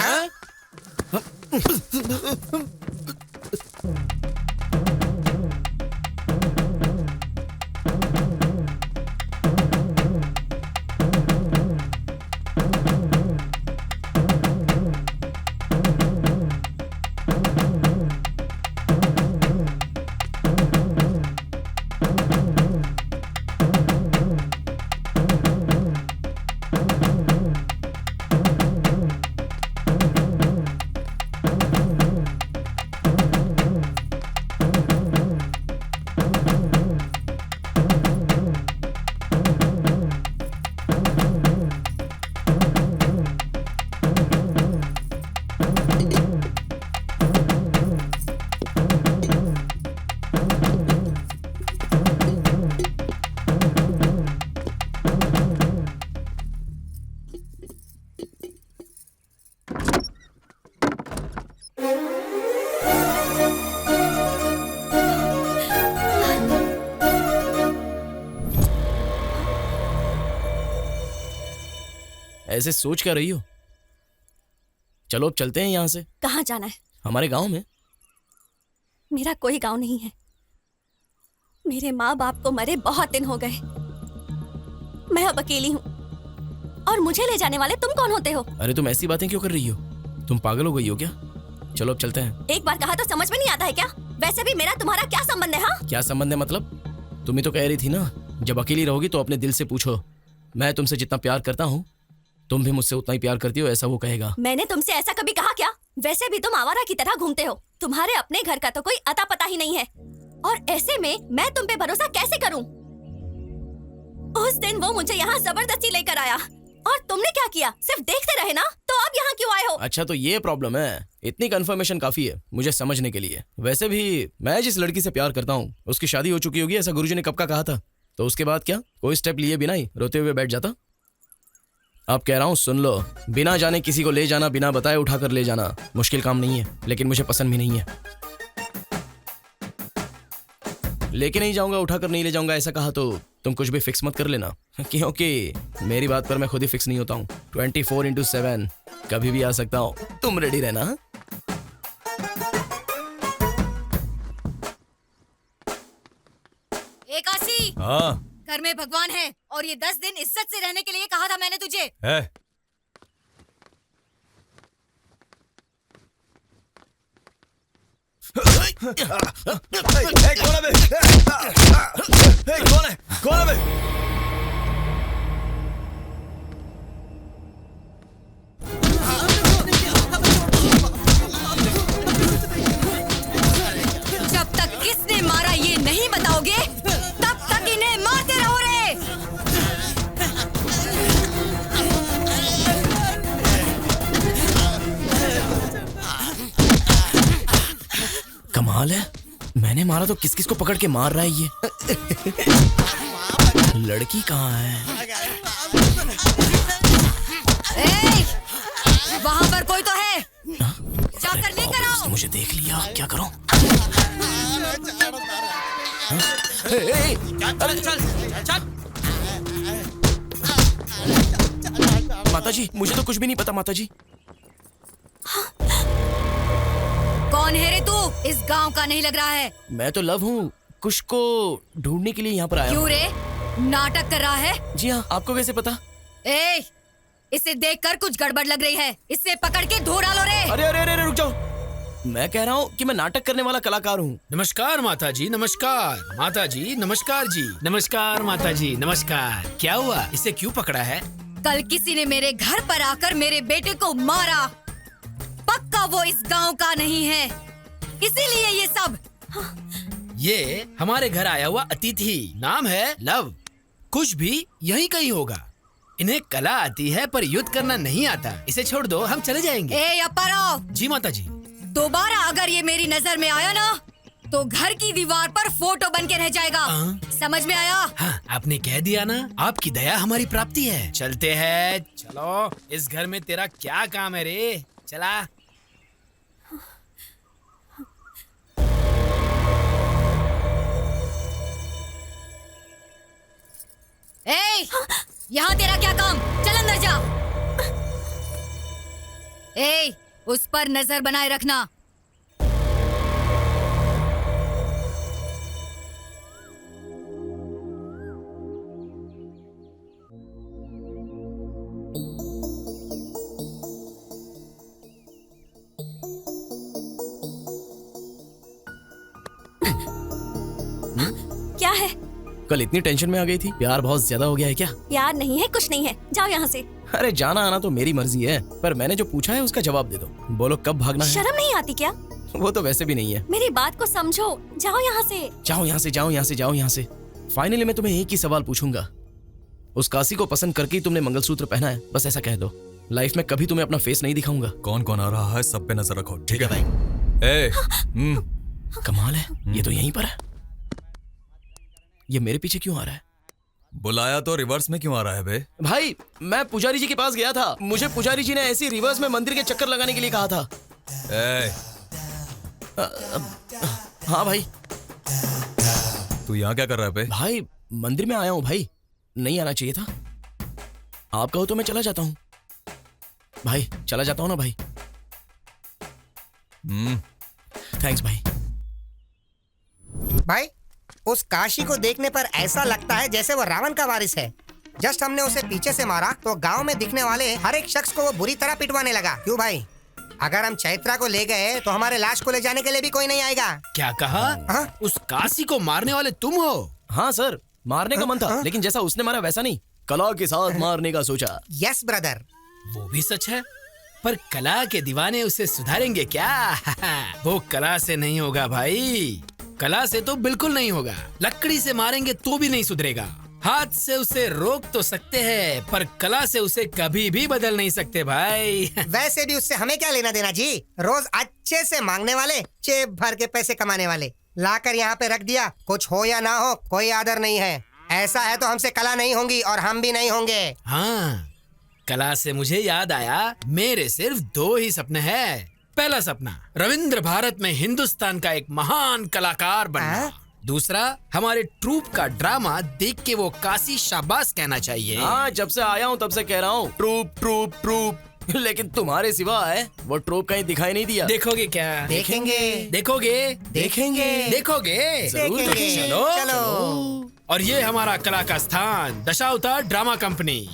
ऐसे सोच क्या रही हो? चलो अब चलते हैं यहाँ से। कहाँ जाना है? हमारे गांव में। मेरा कोई गांव नहीं है। मेरे माँ बाप को मरे बहुत दिन हो गए। मैं अब अकेली हूँ और मुझे ले जाने वाले तुम कौन होते हो? अरे तुम ऐसी बातें क्यों कर रही हो? तुम पागल हो गई हो क्या? चलो अब चलते हैं। एक बार कहा तो समझ में नहीं आता है क्या? वैसे भी मेरा तुम्हारा क्या संबंध है? हाँ, क्या संबंध है मतलब? तुम ही तो कह रही थी ना, जब अकेली रहोगी तो अपने दिल से पूछो। मैं तुमसे जितना प्यार करता हूँ तुम भी मुझसे उतना ही प्यार करती हो, ऐसा वो कहेगा। मैंने तुमसे ऐसा कभी कहा क्या? वैसे भी तुम आवारा की तरह घूमते हो। तुम्हारे अपने घर का तो कोई अता पता ही नहीं है और ऐसे में मैं तुम पे भरोसा कैसे करूं? उस दिन वो मुझे यहाँ जबरदस्ती लेकर आया और तुमने क्या किया? सिर्फ देखते रहे ना? तो अब यहाँ क्यों आए हो? अच्छा तो ये प्रॉब्लम है। इतनी कंफर्मेशन काफी है मुझे समझने के लिए। वैसे भी मैं जिस लड़की से प्यार करता हूँ उसकी शादी हो चुकी होगी, ऐसा गुरुजी ने कब का कहा था। तो उसके बाद क्या? कोई स्टेप लिए बिना ही रोते हुए बैठ जाता? अब कह रहा हूँ सुन लो, बिना जाने किसी को ले जाना, बिना बताए उठा कर ले जाना मुश्किल काम नहीं है, लेकिन मुझे पसंद भी नहीं है। लेके नहीं जाऊंगा, उठा कर नहीं ले जाऊंगा ऐसा कहा तो तुम कुछ भी फिक्स मत कर लेना, क्योंकि मेरी बात पर मैं खुद ही फिक्स नहीं होता हूँ। 24/7 कभी भी आ सकता हूँ, तुम रेडी रहना। हाँ? काशी, हाँ घर में भगवान है और ये 10 दिन इज्जत से रहने के लिए कहा था मैंने तुझे। है। कौन है बे? जब तक किसने मारा ये नहीं बताओगे तब तक इन्हें मारते रहो रे। कमाल है, मैंने मारा तो किस किस को पकड़ के मार रहा है ये। लड़की कहाँ है? वहाँ पर कोई तो है, जाकर लेकर आओ। मुझे देख लिया, क्या करूं? चल। माताजी, मुझे तो कुछ भी नहीं पता माताजी। कौन है रे तू? इस गांव का नहीं लग रहा है। मैं तो लव हूँ, कुश को ढूंढने के लिए यहाँ पर आया। क्यों रे, नाटक कर रहा है? जी हाँ, आपको कैसे पता? इसे देखकर कुछ गड़बड़ लग रही है, इसे पकड़ के धो डालो रे। अरे रुक जाओ, मैं कह रहा हूँ कि मैं नाटक करने वाला कलाकार हूँ। नमस्कार माताजी, नमस्कार माताजी, नमस्कार जी, नमस्कार माताजी, नमस्कार। क्या हुआ, इसे क्यों पकड़ा है? कल किसी ने मेरे घर पर आकर मेरे बेटे को मारा, पक्का वो इस गांव का नहीं है, इसीलिए ये सब। ये हमारे घर आया हुआ अतिथि, नाम है लव, कुछ भी यही कहीं होगा। इन्हें कला आती है पर युद्ध करना नहीं आता, इसे छोड़ दो, हम चले जाएंगे। अप्पाराव। जी माताजी। दोबारा अगर ये मेरी नजर में आया ना तो घर की दीवार पर फोटो बन के रह जाएगा। समझ में आया? हाँ, आपने कह दिया ना, आपकी दया हमारी प्राप्ति है। चलते हैं, चलो। इस घर में तेरा क्या काम है रे? चला। यहाँ तेरा क्या काम? चल अंदर जा। उस पर नजर बनाए रखना। क्या है? कल इतनी टेंशन में आ गई थी, प्यार बहुत ज्यादा हो गया है क्या? प्यार नहीं है, कुछ नहीं है, जाओ यहाँ से। अरे जाना आना तो मेरी मर्जी है, पर मैंने जो पूछा है उसका जवाब दे दो। बोलो कब भागना है? शर्म नहीं आती क्या? वो तो वैसे भी नहीं है। मेरी बात को समझो, जाओ यहाँ से। जाओ यहाँ से, जाओ यहाँ से, जाओ यहाँ से। फाइनली मैं तुम्हें एक ही सवाल पूछूंगा, उस काशी को पसंद करके ही तुमने मंगलसूत्र पहना है, बस ऐसा कह दो। लाइफ में कभी तुम्हें अपना फेस नहीं दिखाऊंगा। कौन कौन आ रहा है सब पे नजर रखो, ठीक है भाई? कमाल है, ये तो यहीं पर है। ये मेरे पीछे क्यों आ रहा है? बुलाया तो रिवर्स में क्यों आ रहा है बे? भाई मैं पुजारी जी के पास गया था, मुझे पुजारी जी ने ऐसी रिवर्स में मंदिर के चक्कर लगाने के लिए कहा था। हाँ भाई। तू यहाँ क्या कर रहा है बे? भाई मंदिर में आया हूँ भाई, नहीं आना चाहिए था। आप कहो तो मैं चला जाता हूँ भाई, चला जाता हूँ ना भाई। थैंक्स भाई। भाई उस काशी को देखने पर ऐसा लगता है जैसे वो रावण का वारिस है। जस्ट हमने उसे पीछे से मारा तो गांव में दिखने वाले हर एक शख्स को वो बुरी तरह पिटवाने लगा। क्यों भाई? अगर हम चैत्रा को ले गए तो हमारे लाश को ले जाने के लिए भी कोई नहीं आएगा। क्या कहा? उस काशी को मारने वाले तुम हो? हाँ सर, मारने का मन था, लेकिन जैसा उसने मारा वैसा नहीं, कला के साथ मारने का सोचा। Yes brother. वो भी सच है, पर कला के दीवाने उसे सुधारेंगे क्या? वो कला से नहीं होगा भाई, कला से तो बिल्कुल नहीं होगा। लकड़ी से मारेंगे तो भी नहीं सुधरेगा। हाथ से उसे रोक तो सकते हैं, पर कला से उसे कभी भी बदल नहीं सकते भाई। वैसे भी उससे हमें क्या लेना देना जी? रोज अच्छे से मांगने वाले, जेब भर के पैसे कमाने वाले, लाकर यहाँ पे रख दिया, कुछ हो या ना हो कोई आदर नहीं है। ऐसा है तो हमसे कला नहीं होंगी और हम भी नहीं होंगे। हाँ, कला से मुझे याद आया, मेरे सिर्फ 2 ही सपने हैं। पहला सपना रविंद्र भारत में हिंदुस्तान का एक महान कलाकार बनना। दूसरा, हमारे ट्रूप का ड्रामा देख के वो काशी शाबाश कहना चाहिए। हाँ, जब से आया हूँ तब से कह रहा हूँ ट्रूप ट्रूप ट्रूप, लेकिन तुम्हारे सिवा है वो ट्रूप कहीं दिखाई नहीं दिया। देखोगे क्या? देखेंगे। देखोगे? देखेंगे। देखोगे? जरूर देखेंगे। चलो। और ये हमारा कला का स्थान, दशावतार ड्रामा कंपनी।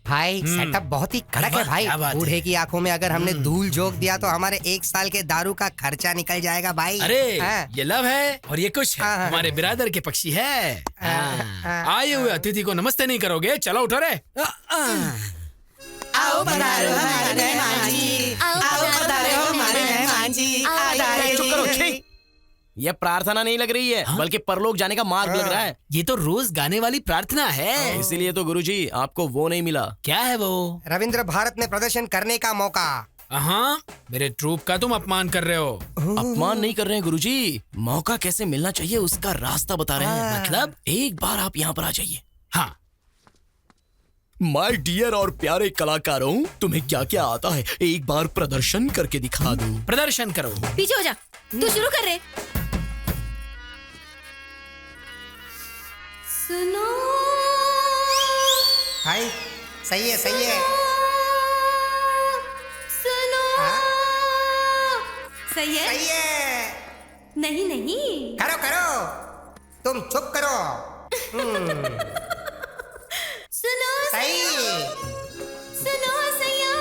भाई सेटअप बहुत ही कड़क है भाई। बूढ़े की आंखों में अगर हमने धूल झोंक दिया तो हमारे 1 साल के दारू का खर्चा निकल जाएगा भाई। अरे ये लव है और ये कुछ है, हमारे बिरादर के पक्षी है। आए हुए अतिथि को नमस्ते नहीं करोगे? चलो उठो रे। आओ पधारो हमारे मेहमान जी, आओ पधारो हमारे मेहमान जी। चुप करो, छी। ये प्रार्थना नहीं लग रही है, बल्कि परलोक जाने का मार्ग लग रहा है। ये तो रोज गाने वाली प्रार्थना है। इसीलिए तो गुरुजी आपको वो नहीं मिला। क्या है वो? रविंद्र भारत में प्रदर्शन करने का मौका। हाँ, मेरे ट्रूप का तुम अपमान कर रहे हो। अपमान नहीं कर रहे हैं गुरुजी, मौका कैसे मिलना चाहिए उसका रास्ता बता रहे हैं। मतलब एक बार आप यहाँ पर आ जाइए। हाँ। माय डियर और प्यारे कलाकारों, तुम्हें क्या क्या आता है एक बार प्रदर्शन करके दिखा दो। प्रदर्शन करो। पीछे हो जा, तू शुरू कर रहे। सुनो भाई, सही है सही है। सुनो सही है सही है। नहीं नहीं, करो करो, तुम चुप करो। सुनो सही। सुनो सैया।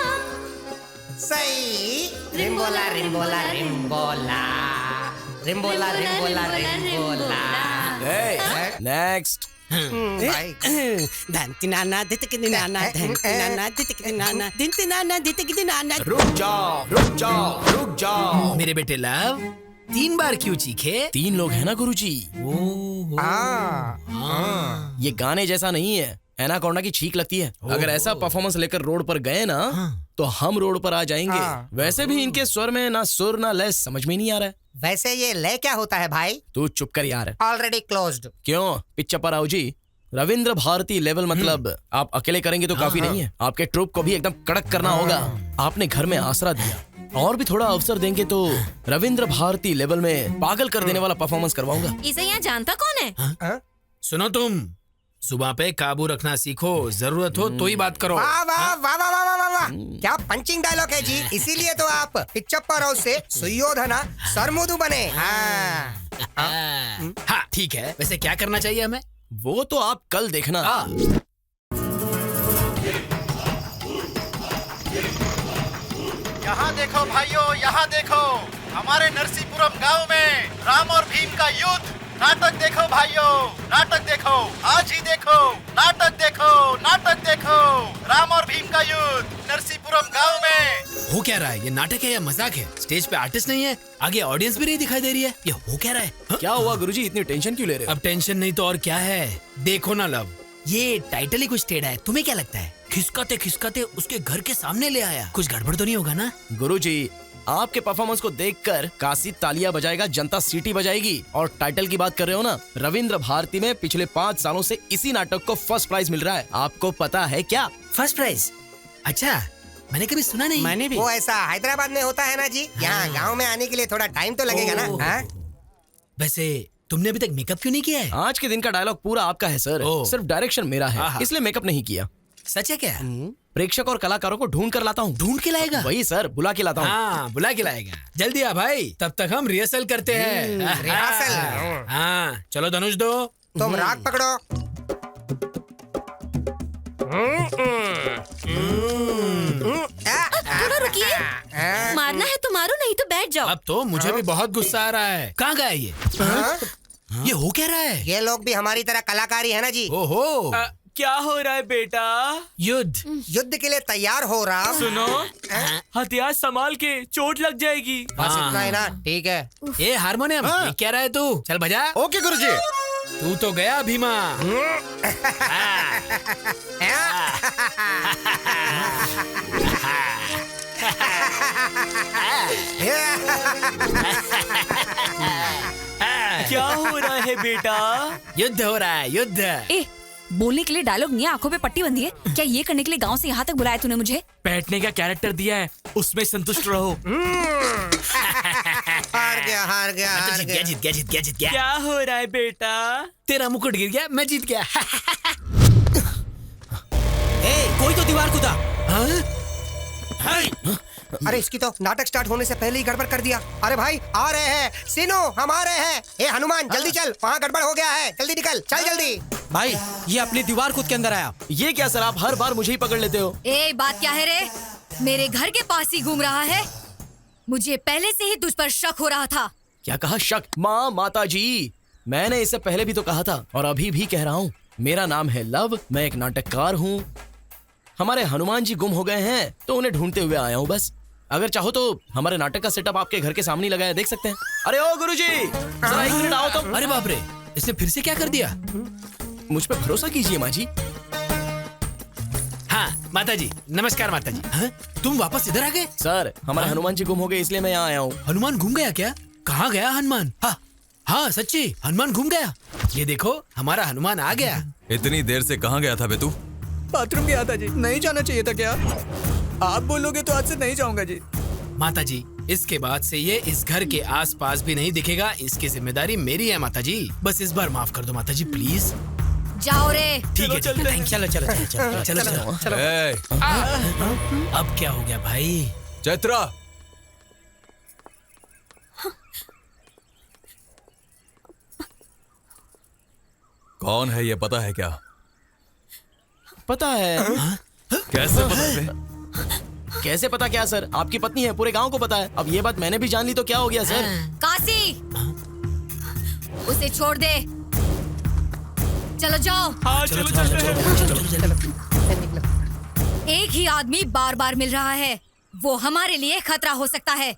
सही। रिम्बोला रिम्बोला रिम्बोला रिम्बोला रिम्बोला रिम्बोला। नेक्स्ट। रुक जाओ रुक जाओ रुक जाओ। मेरे बेटे लव, 3 बार क्यों चीखे? 3 लोग हैं ना गुरुजी। ये गाने जैसा नहीं है, एनाकोंडा की छींक लगती है। अगर ऐसा परफॉर्मेंस लेकर रोड पर गए ना तो हम रोड पर आ जाएंगे। वैसे भी इनके स्वर में ना सुर ना लय समझ में नहीं आ रहा है। वैसे ये लय क्या होता है भाई? तू चुप कर यार। Already closed. क्यों पिक्चर पर आओ जी। रविंद्र भारती लेवल मतलब आप अकेले करेंगे तो काफी नहीं है, आपके ट्रूप को भी एकदम कड़क करना होगा। आपने घर में आसरा दिया, और भी थोड़ा अवसर देंगे तो रविंद्र भारती लेवल में पागल कर देने वाला परफॉर्मेंस करवाऊंगा। इसे यहाँ जानता कौन है? सुनो तुम, सुबह पे काबू रखना सीखो, जरूरत हो तो ही बात करो। वाह वाह वाह वाह वाह वाह वाह, क्या पंचिंग डायलॉग है जी। इसीलिए तो आप पिच्चप्पर हाउस से सुयोधना सरमुदु बने। हाँ ठीक है, वैसे क्या करना चाहिए हमें? वो तो आप कल देखना। यहाँ देखो भाइयों, यहाँ देखो, हमारे नरसीपुरम गांव में राम और भीम का युद्ध। नाटक देखो भाइयों, नाटक देखो, आज ही देखो, नाटक देखो, नाटक देखो, राम और भीम का युद्ध नरसीपुरम गांव में। हो क्या रहा है? ये नाटक है या मजाक है? स्टेज पे आर्टिस्ट नहीं है, आगे ऑडियंस भी नहीं दिखाई दे रही है। ये हो क्या रहा है? क्या हुआ गुरुजी, इतनी टेंशन क्यों ले रहे हो? अब टेंशन नहीं तो और क्या है। देखो ना लव, ये टाइटल ही कुछ टेढ़ा है। तुम्हें क्या लगता है? खिसकाते खिसकाते उसके घर के सामने ले आया, कुछ गड़बड़ तो नहीं होगा ना? गुरुजी, आपके परफॉर्मेंस को देखकर काशी तालियां बजाएगा, जनता सीटी बजाएगी। और टाइटल की बात कर रहे हो ना, रविंद्र भारती में पिछले 5 सालों से इसी नाटक को फर्स्ट प्राइज मिल रहा है। आपको पता है क्या? First prize? अच्छा, मैंने कभी सुना नहीं। मैंने भी। वो ऐसा हैदराबाद में होता है ना जी, यहाँ गांव में आने के लिए थोड़ा टाइम तो लगेगा ना। वैसे तुमने अभी तक मेकअप क्यों नहीं किया है? आज के दिन का डायलॉग पूरा आपका है सर, सिर्फ डायरेक्शन मेरा है, इसलिए मेकअप नहीं किया। सच है क्या? प्रेक्षक और कलाकारों को ढूंढ कर लाता हूँ। ढूंढ के लाएगा? वही सर, बुला के लाता हूँ। हाँ, बुला के लाएगा। जल्दी आ भाई, तब तक हम रिहर्सल करते हैं। रिहर्सल? हाँ, चलो धनुष दो। तुम राग पकड़ो। थोड़ा रुकिए, मारना है तो मारो, नहीं तो बैठ जाओ। अब तो मुझे भी बहुत गुस्सा आ रहा है। कहाँ गया ये? ये हो क्या रहा है? ये लोग भी हमारी तरह कलाकारी है ना जी। ओहो, क्या हो रहा है बेटा? युद्ध। युद्ध के लिए तैयार हो रहा। सुनो, हथियार संभाल के, चोट लग जाएगी। बस इतना है ना, ठीक है। ए हारमोनियम, ये क्या रहा है तू? चल बजा। ओके गुरुजी। तू तो गया भीमा। क्या हो रहा है बेटा? युद्ध हो रहा है, युद्ध। ए, बोलने के लिए डायलॉग नहीं है, आंखों पे पट्टी बंधी है क्या? ये करने के लिए गांव से यहाँ तक बुलाया तूने मुझे? बैठने का कैरेक्टर दिया है, उसमें संतुष्ट रहो। हार गया, हार गया, हार जीत गया। गया, जीत गया, जीत गया, जीत गया। क्या हो रहा है बेटा? तेरा मुकुट गिर गया, मैं जीत गया। ए, कोई तो दीवार कूदा। अरे इसकी तो नाटक स्टार्ट होने से पहले ही गड़बड़ कर दिया। अरे भाई आ रहे हैं, सीनू हम आ रहे हैं। ए हनुमान जल्दी चल, वहाँ गड़बड़ हो गया है, जल्दी निकल, चल जल्दी। भाई ये अपनी दीवार कूद के अंदर आया। ये क्या सर, आप हर बार मुझे ही पकड़ लेते हो। ए बात क्या है रे? मेरे घर के पास ही घूम रहा है। मुझे पहले से ही तुझ पर शक हो रहा था। क्या कहा? शक? माँ, माता जी, मैंने इससे पहले भी तो कहा था और अभी भी कह रहा हूँ, मेरा नाम है लव, मैं एक नाटककार हूँ। हमारे हनुमान जी गुम हो गए हैं तो उन्हें ढूंढते हुए आया हूँ बस। अगर चाहो तो हमारे नाटक का सेटअप आपके घर के सामने लगाया, देख सकते हैं। अरे ओ गुरुजी, जरा 1 मिनट आओ तुम। अरे बाप रे, इसने फिर से क्या कर दिया? मुझ पे भरोसा कीजिए माँ जी। हाँ माता जी, नमस्कार माता जी। हाँ? तुम वापस इधर आ गए? सर, हमारे हनुमान जी गुम हो गए इसलिए मैं यहाँ आया हूँ। हनुमान घूम गया क्या? कहाँ गया हनुमान? हाँ हाँ सच्ची, हनुमान घूम गया। ये देखो, हमारा हनुमान आ गया। इतनी देर से कहाँ गया था बे तू? बाथरूम गया था जी। नहीं जाना चाहिए था क्या? आप बोलोगे तो आज से नहीं जाऊंगा जी। माता जी, इसके बाद से ये इस घर के आसपास भी नहीं दिखेगा। इसकी जिम्मेदारी मेरी है माता जी। बस इस बार माफ कर दो माता जी, प्लीज। जाओ रे। ठीक है, चलो चलो चलो चलो चलो चलो। ए, अब क्या हो गया भाई? चैत्रा, कौन है ये पता है क्या? पता है। कैसे पता है? कैसे पता क्या सर? आपकी पत्नी है, पूरे गांव को पता है। अब ये बात मैंने भी जान ली तो क्या हो गया सर? काशी, उसे छोड़ दे। चलो जाओ। हाँ, चलो चलो। एक ही आदमी बार बार मिल रहा है, वो हमारे लिए खतरा हो सकता है।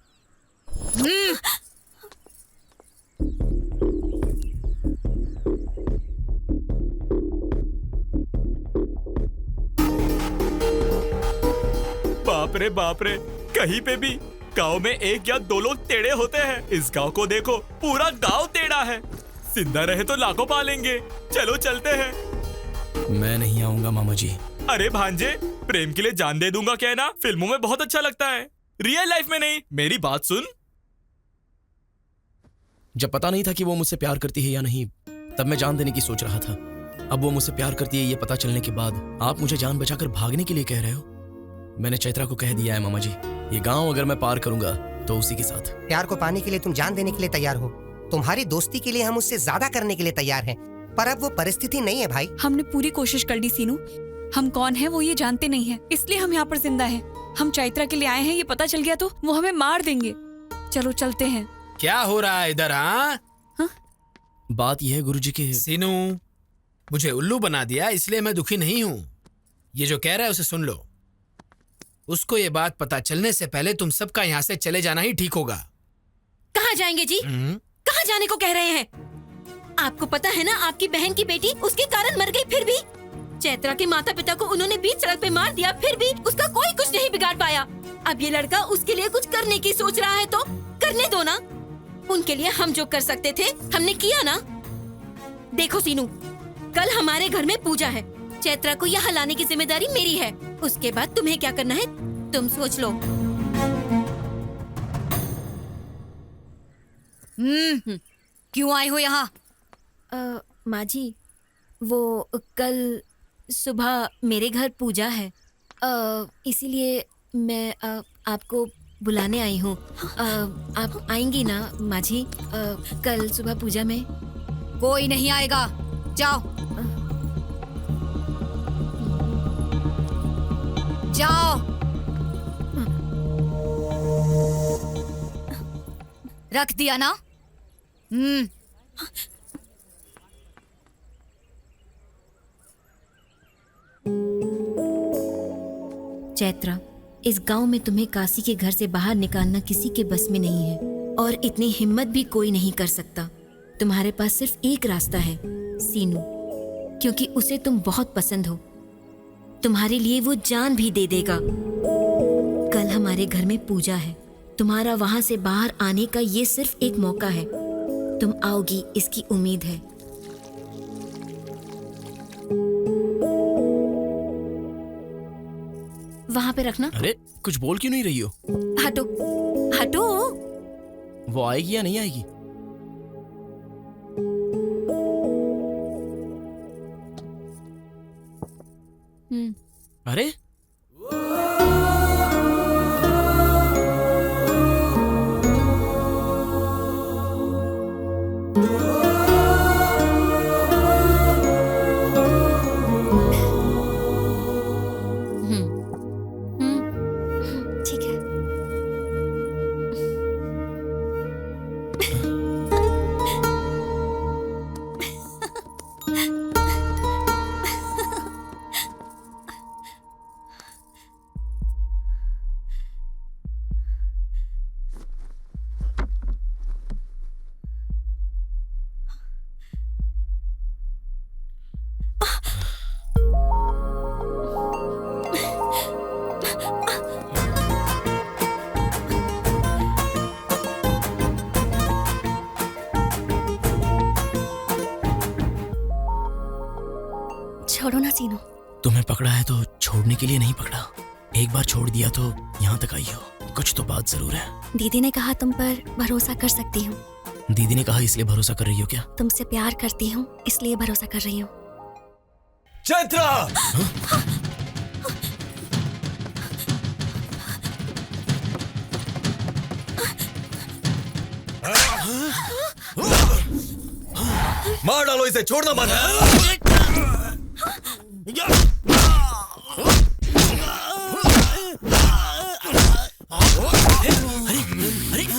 बाप रे, कहीं पे भी गांव में 1 या 2 लोग टेढ़े होते हैं। इस गांव को देखो, पूरा गांव टेढ़ा है। जिंदा रहे तो लाखों पालेंगे। चलो चलते हैं। मैं नहीं आऊंगा मामा जी। अरे भांजे, प्रेम के लिए जान दे दूंगा क्या है ना? फिल्मों में बहुत अच्छा लगता है, रियल लाइफ में नहीं। मेरी बात सुन। जब पता नहीं था कि वो मुझसे प्यार करती है या नहीं, तब मैं जान देने की सोच रहा था। अब वो मुझसे प्यार करती है ये पता चलने के बाद आप मुझे जान बचाकर भागने के लिए कह रहे हो? मैंने चैत्रा को कह दिया है मामा जी, ये गांव अगर मैं पार करूंगा तो उसी के साथ। प्यार को पाने के लिए तुम जान देने के लिए तैयार हो। तुम्हारी दोस्ती के लिए हम उससे ज्यादा करने के लिए तैयार हैं, पर अब वो परिस्थिति नहीं है भाई। हमने पूरी कोशिश कर ली सीनू। हम कौन है वो ये जानते नहीं है, इसलिए हम यहाँ पर जिंदा हैं। हम चैत्रा के लिए आए हैं, ये पता चल गया तो वो हमें मार देंगे। चलो चलते हैं। क्या हो रहा है इधर? हाँ, बात यह है गुरुजी के। सीनू, मुझे उल्लू बना दिया, इसलिए मैं दुखी नहीं हूँ। ये जो कह रहा है उसे सुन लो। उसको ये बात पता चलने से पहले तुम सबका यहाँ से चले जाना ही ठीक होगा। कहाँ जाएंगे जी? कहाँ जाने को कह रहे हैं? आपको पता है ना, आपकी बहन की बेटी उसके कारण मर गई, फिर भी चैत्रा के माता पिता को उन्होंने बीच सड़क पे मार दिया, फिर भी उसका कोई कुछ नहीं बिगाड़ पाया। अब ये लड़का उसके लिए कुछ करने की सोच रहा है तो करने दो ना। उनके लिए हम जो कर सकते थे हमने किया ना। देखो सीनू, कल हमारे घर में पूजा है। चैत्रा को यहाँ लाने की जिम्मेदारी मेरी है। उसके बाद तुम्हें क्या करना है तुम सोच लो। क्यों आए हो यहाँ? माँ जी, वो कल सुबह मेरे घर पूजा है, इसीलिए मैं आपको बुलाने आई हूँ। आप आएंगी ना माँ जी? कल सुबह पूजा में। कोई नहीं आएगा, जाओ जाओ। रख दिया ना? चैत्रा, इस गांव में तुम्हें काशी के घर से बाहर निकालना किसी के बस में नहीं है, और इतनी हिम्मत भी कोई नहीं कर सकता। तुम्हारे पास सिर्फ एक रास्ता है सीनू, क्योंकि उसे तुम बहुत पसंद हो। तुम्हारे लिए वो जान भी दे देगा। कल हमारे हमारे घर में पूजा है। तुम्हारा वहाँ से बाहर आने का ये सिर्फ एक मौका है। तुम आओगी इसकी उम्मीद है। वहाँ पे रखना। अरे कुछ बोल क्यों नहीं रही हो? हटो हटो। वो आएगी या नहीं आएगी? अरे ठीक है। छोड़ो ना सीनू। तुम्हें पकड़ा है तो छोड़ने के लिए नहीं पकड़ा। एक बार छोड़ दिया तो यहाँ तक आई हो। कुछ तो बात जरूर है। दीदी ने कहा तुम पर भरोसा कर सकती हूँ। दीदी ने कहा इसलिए भरोसा कर रही हो क्या? तुमसे प्यार करती हूँ इसलिए भरोसा कर रही हूँ। चैत्रा! मार डालो इसे, छोड़ना मत।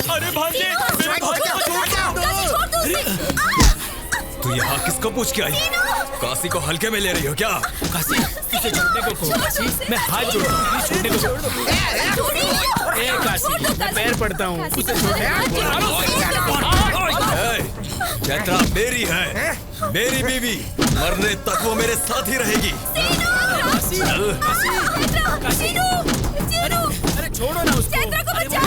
अरे भांजे, मेरे भांजे को छोड़ दो। तू यहाँ किसको पूछ के आई? काशी को हल्के में ले रही हो क्या? काशी, उसे छोड़ने को कहो। काशी, मैं हाथ जोड़ता हूँ, छोड़ने को छोड़। ए काशी, मैं पैर पड़ता हूँ, उसे छोड़ने को। चैत्रा मेरी है, मेरी बीवी। मरने तक वो मेरे साथ ही रहेगी। अरे छोड़ो ना उसको। चैत्रा को बचाओ।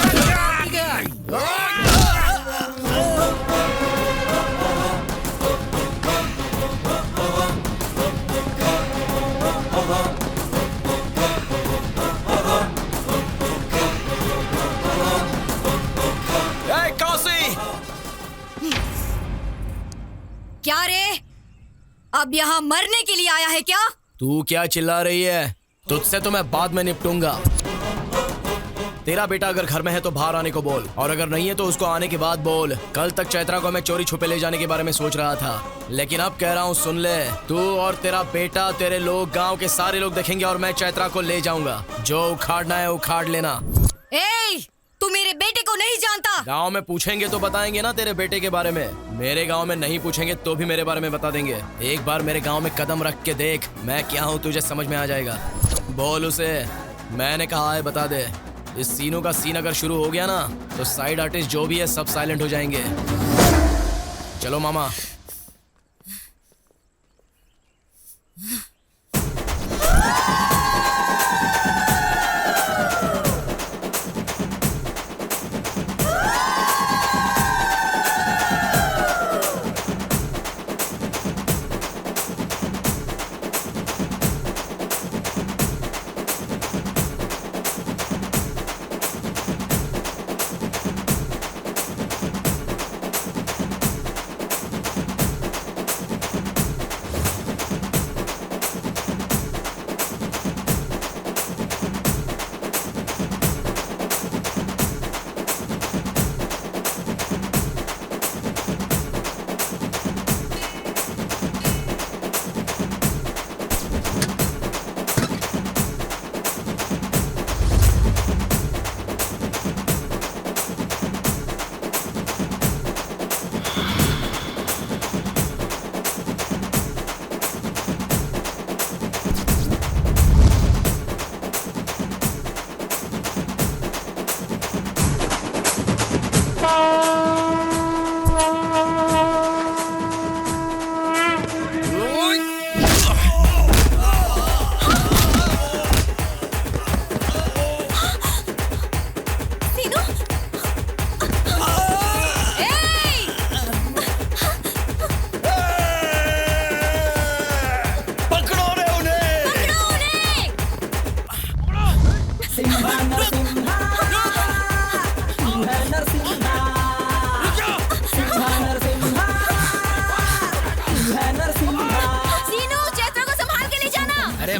क्या रे? अब यहाँ मरने के लिए आया है क्या? तू क्या चिल्ला रही है? तुझसे तो मैं बाद में निपटूंगा। तेरा बेटा अगर घर में है तो बाहर आने को बोल, और अगर नहीं है तो उसको आने के बाद बोल। कल तक चैत्रा को मैं चोरी छुपे ले जाने के बारे में सोच रहा था, लेकिन अब कह रहा हूँ सुन ले। तू और तेरा बेटा, तेरे लोग, गांव के सारे लोग देखेंगे और मैं चैत्रा को ले जाऊंगा। जो उखाड़ना है उखाड़ लेना। ए, तू मेरे बेटे को नहीं जानता। गांव में पूछेंगे तो बताएंगे ना तेरे बेटे के बारे में। मेरे गांव में नहीं पूछेंगे तो भी मेरे बारे में बता देंगे। एक बार मेरे गांव में कदम रख के देख मैं क्या हूँ, तुझे समझ में आ जाएगा। बोल उसे मैंने कहा है बता दे। इस सीनों का सीन अगर शुरू हो गया ना तो साइड आर्टिस्ट जो भी है सब साइलेंट हो जाएंगे। चलो मामा।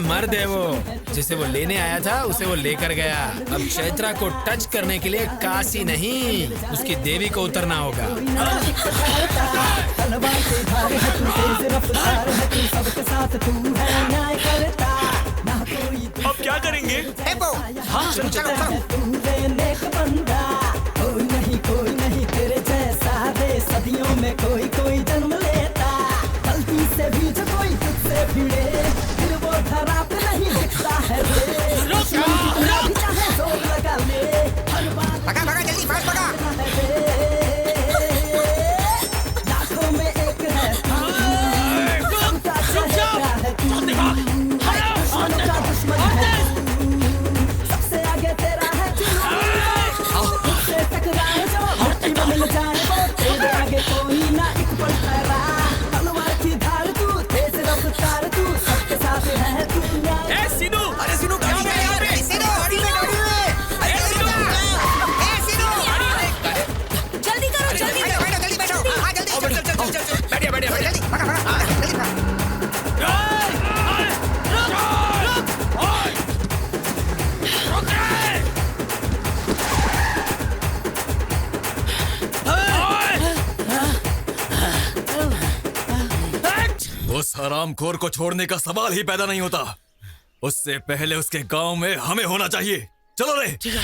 मर्द है वो, जिसे वो लेने आया था उसे वो लेकर गया। अब चैत्रा को टच करने के लिए काशी नहीं, उसकी देवी को उतरना होगा। अब क्या करेंगे? हाँ, चलो चलो कोई नहीं तेरे जैसा दे, सदियों में कोई जन्म लेता, गलती से भी जो कोई तुझसे भिड़े, फिर वो धरा पे नहीं दिखता है रे। चाहे जोर लगा ले, हर बात भगा जल्दी फास्ट भगा। लाखों में एक है सबका चेहरा है तू, दुश्मनों का दुश्मन है तू, सबसे आगे तेरा है तू, तुझसे टकराए जो धरती में मिल जाए वो, तेरे आगे कोई ना एक पल ठहरा, तलवार की धार तू, तेज रफ्तार तू, सबके साथ है तू। ए सीनू, अरे सीनू गाड़ी में जल्दी करो, जल्दी करो। बैठो हाँ जल्दी चल बैठिए जल्दी भगा जल्दी भगा। उस हरामखोर को छोड़ने का सवाल ही पैदा नहीं होता। उससे पहले उसके गांव में हमें होना चाहिए। चलो रे। ठीक है।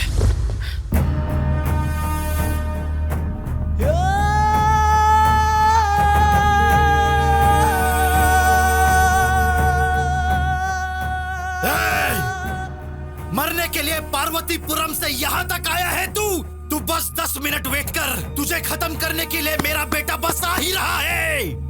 मरने के लिए पार्वतीपुरम से यहाँ तक आया है तू? तू बस 10 मिनट वेट कर, तुझे खत्म करने के लिए मेरा बेटा बस आ ही रहा है।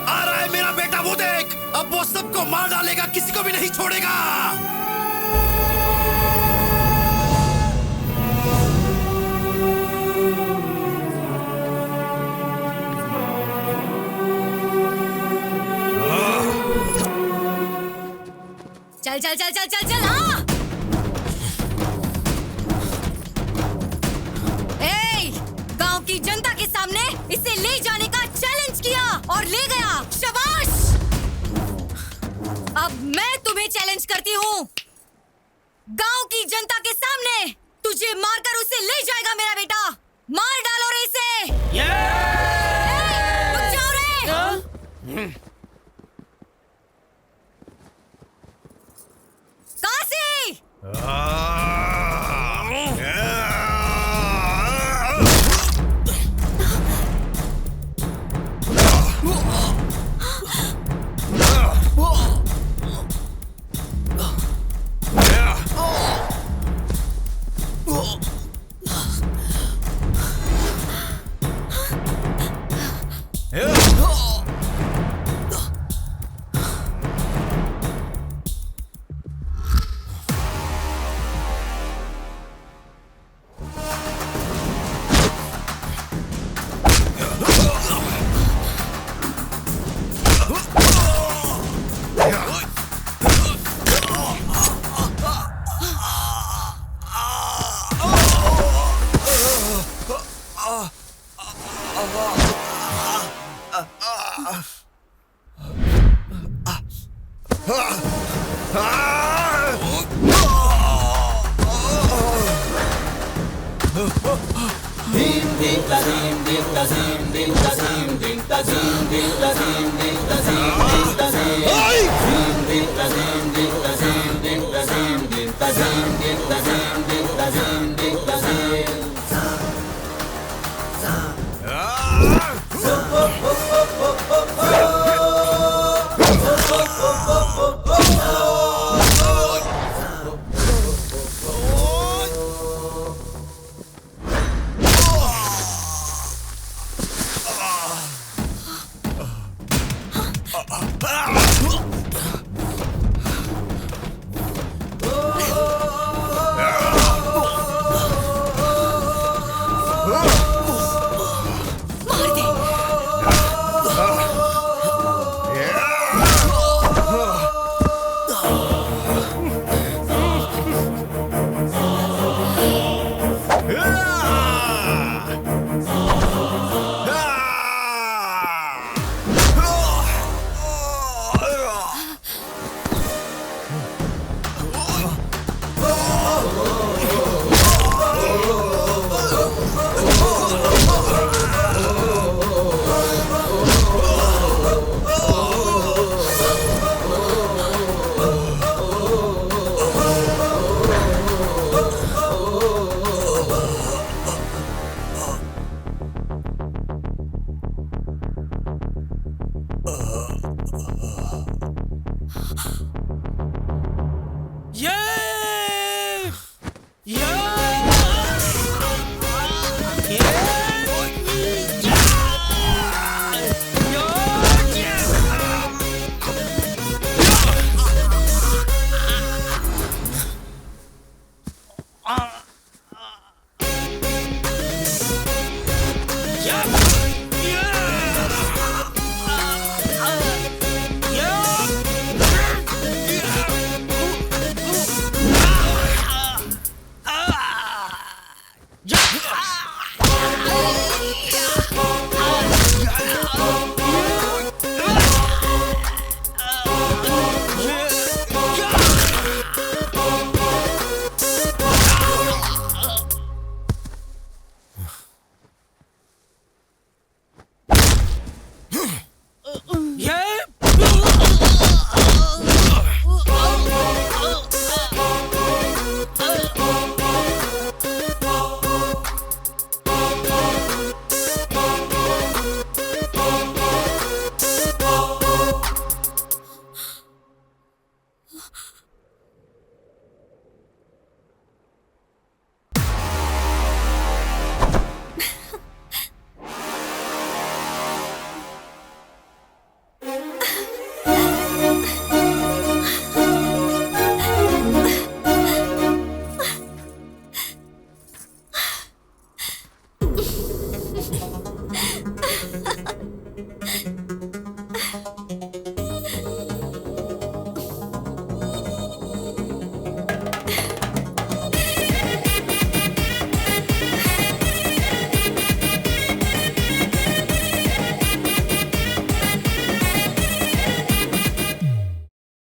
आ रहा है मेरा बेटा, वो देख। अब वो सबको मार डालेगा, किसी को भी नहीं छोड़ेगा। चल चल चल चल चल चल हाँ। गांव की जनता के सामने इसे ले जाने का चैलेंज किया और ले गया। शाबाश। अब मैं तुम्हें चैलेंज करती हूँ। गांव की जनता के सामने तुझे मारकर उसे ले जाएगा मेरा बेटा। मार डालो रे इसे। रुक जाओ रे। काशी। Oh